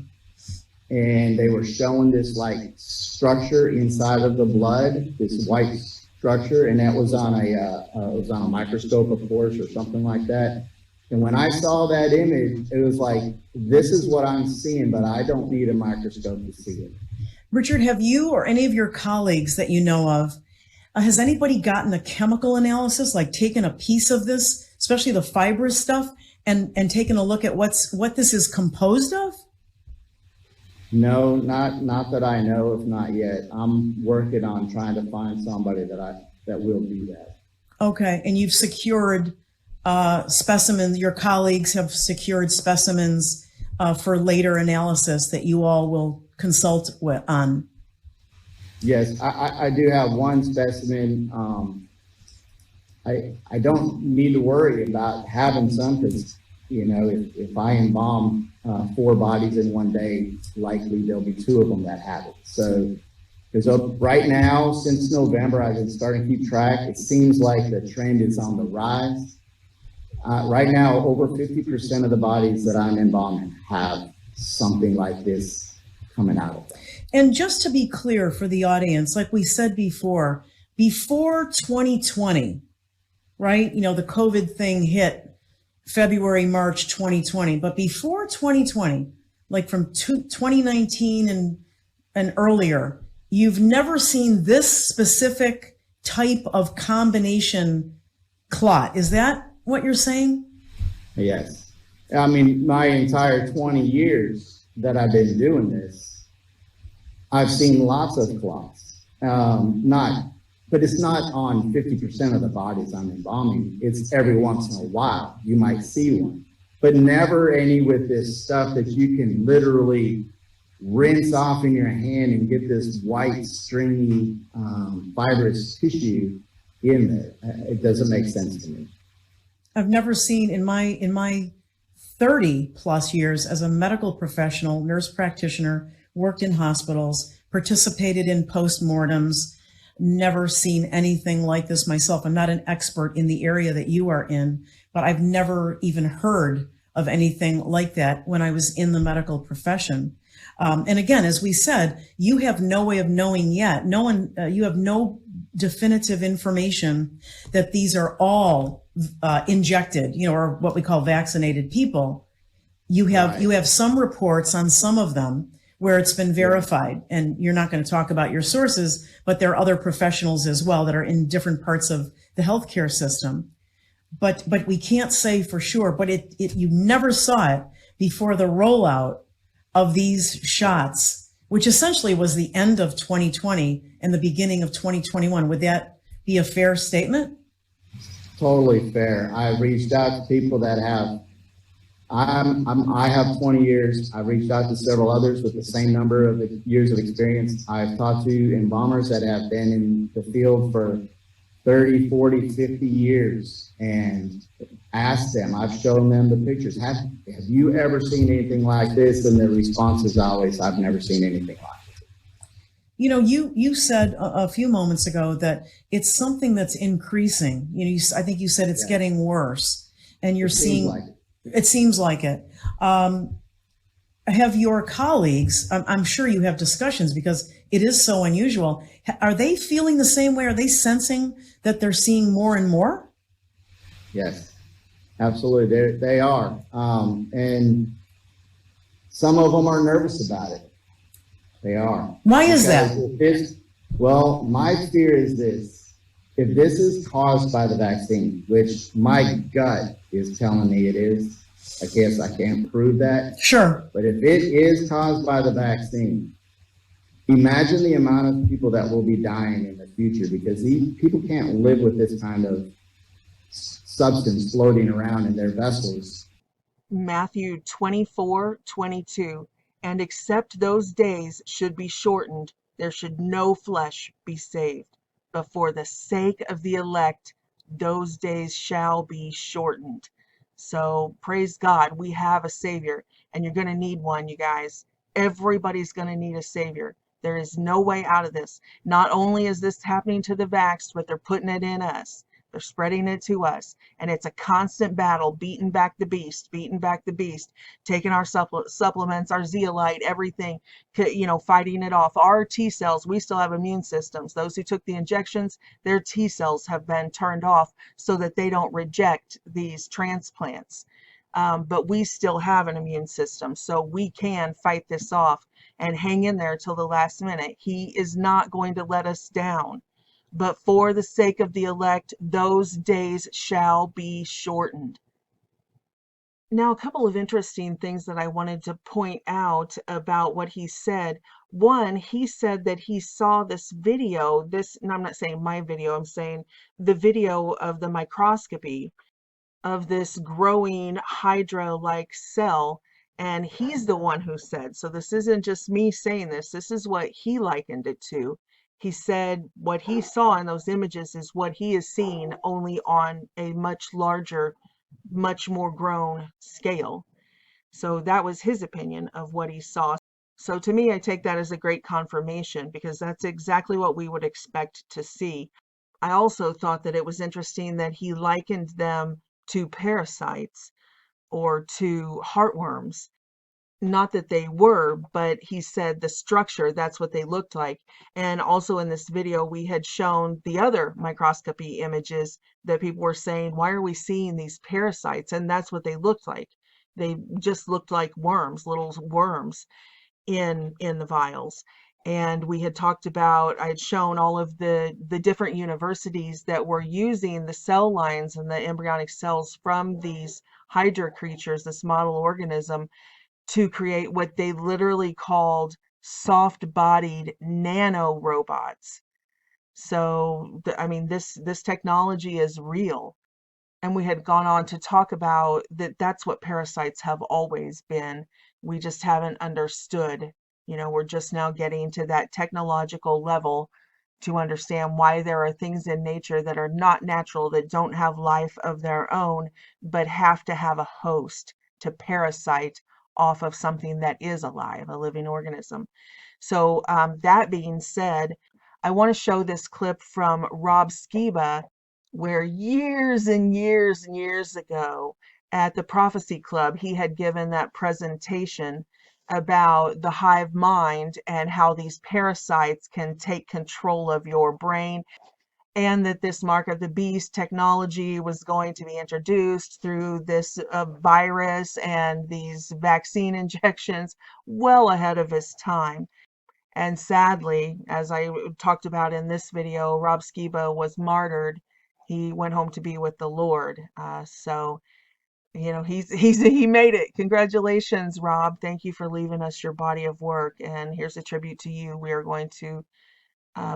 and they were showing this like structure inside of the blood, this white structure, and that was on a microscope, of course, or something like that. And when I saw that image, it was like, this is what I'm seeing, but I don't need a microscope to see it. Richard, have you or any of your colleagues that you know of, has anybody gotten a chemical analysis, like taken a piece of this, especially the fibrous stuff, and taken a look at what this is composed of? No, not that I know of, not yet. I'm working on trying to find somebody that will do that. Okay, and you've secured specimens, your colleagues have secured specimens for later analysis that you all will consult on. Yes, I do have one specimen. I don't need to worry about having some because, you know, if I embalm 4 bodies in one day, likely there'll be 2 of them that have it. So, because right now, since November, I've been starting to keep track. It seems like the trend is on the rise. Right now, over 50% of the bodies that I'm embalming have something like this coming out of them. And just to be clear for the audience, like we said before 2020, right? You know, the COVID thing hit February, March 2020, but before 2020, like from 2019 and earlier, you've never seen this specific type of combination clot. Is that what you're saying? Yes. I mean, my entire 20 years that I've been doing this, I've seen lots of clots. But it's not on 50% of the bodies I'm embalming. It's every once in a while you might see one, but never any with this stuff that you can literally rinse off in your hand and get this white, stringy, fibrous tissue in there. It doesn't make sense to me. I've never seen in my 30 plus years as a medical professional, nurse practitioner, worked in hospitals, participated in postmortems, never seen anything like this myself. I'm not an expert in the area that you are in, but I've never even heard of anything like that when I was in the medical profession. And again, as we said, you have no way of knowing yet. You have no definitive information that these are all injected, you know, or what we call vaccinated people. You have some reports on some of them where it's been verified, and you're not going to talk about your sources, but there are other professionals as well that are in different parts of the healthcare system. But we can't say for sure, but you never saw it before the rollout of these shots, which essentially was the end of 2020 and the beginning of 2021. Would that be a fair statement? Totally fair. I reached out to people that have, I have 20 years. I've reached out to several others with the same number of years of experience. I've talked to embalmers that have been in the field for 30, 40, 50 years and asked them, I've shown them the pictures. Have you ever seen anything like this? And the response is always, I've never seen anything like it. You know, you said a few moments ago that it's something that's increasing. You know, I think you said it's getting worse, and you're seeing, it seems like it. Have your colleagues, I'm sure you have discussions because it is so unusual. Are they feeling the same way? Are they sensing that they're seeing more and more? Yes, absolutely. They are. And some of them are nervous about it. They are. Why is that? Well, my fear is this. If this is caused by the vaccine, which my gut is telling me it is, I guess I can't prove that. Sure. But if it is caused by the vaccine, imagine the amount of people that will be dying in the future, because these people can't live with this kind of substance floating around in their vessels. Matthew 24:22, and except those days should be shortened, there should no flesh be saved. But for the sake of the elect, those days shall be shortened. So praise God, we have a Savior, and you're going to need one, you guys. Everybody's going to need a Savior. There is no way out of this. Not only is this happening to the vaxxed, but they're putting it in us. They're spreading it to us. And it's a constant battle, beating back the beast, taking our supplements, our zeolite, everything, you know, fighting it off. Our T cells, we still have immune systems. Those who took the injections, their T cells have been turned off so that they don't reject these transplants. but we still have an immune system, so we can fight this off and hang in there till the last minute. He is not going to let us down. But for the sake of the elect, those days shall be shortened. Now, a couple of interesting things that I wanted to point out about what he said. One, he said that he saw this video, and I'm not saying my video, I'm saying the video of the microscopy of this growing hydra-like cell, and he's the one who said, so this isn't just me saying this is what he likened it to. He said what he saw in those images is what he is seeing, only on a much larger, much more grown scale. So that was his opinion of what he saw. So to me, I take that as a great confirmation, because that's exactly what we would expect to see. I also thought that it was interesting that he likened them to parasites or to heartworms. Not that they were, but he said the structure, that's what they looked like. And also in this video, we had shown the other microscopy images that people were saying, why are we seeing these parasites? And that's what they looked like. They just looked like worms, little worms in the vials. And we had talked about, I had shown all of the different universities that were using the cell lines and the embryonic cells from these hydra creatures, this model organism, to create what they literally called soft-bodied nano robots. So, I mean, this technology is real. And we had gone on to talk about that that's what parasites have always been. We just haven't understood. You know, we're just now getting to that technological level to understand why there are things in nature that are not natural, that don't have life of their own, but have to have a host to parasite off of something that is alive, a living organism. So that being said, I want to show this clip from Rob Skiba, where years and years and years ago at the Prophecy Club, he had given that presentation about the hive mind and how these parasites can take control of your brain, and that this mark of the beast technology was going to be introduced through this virus and these vaccine injections well ahead of his time. And sadly, as I talked about in this video, Rob Skiba was martyred. He went home to be with the Lord. So, you know, he made it. Congratulations, Rob. Thank you for leaving us your body of work. And here's a tribute to you. We are going to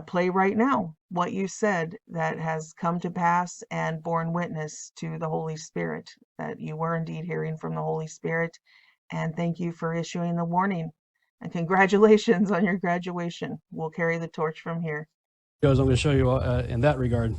play right now what you said that has come to pass and borne witness to the Holy Spirit, that you were indeed hearing from the Holy Spirit. And thank you for issuing the warning. And congratulations on your graduation. We'll carry the torch from here. I'm going to show you in that regard.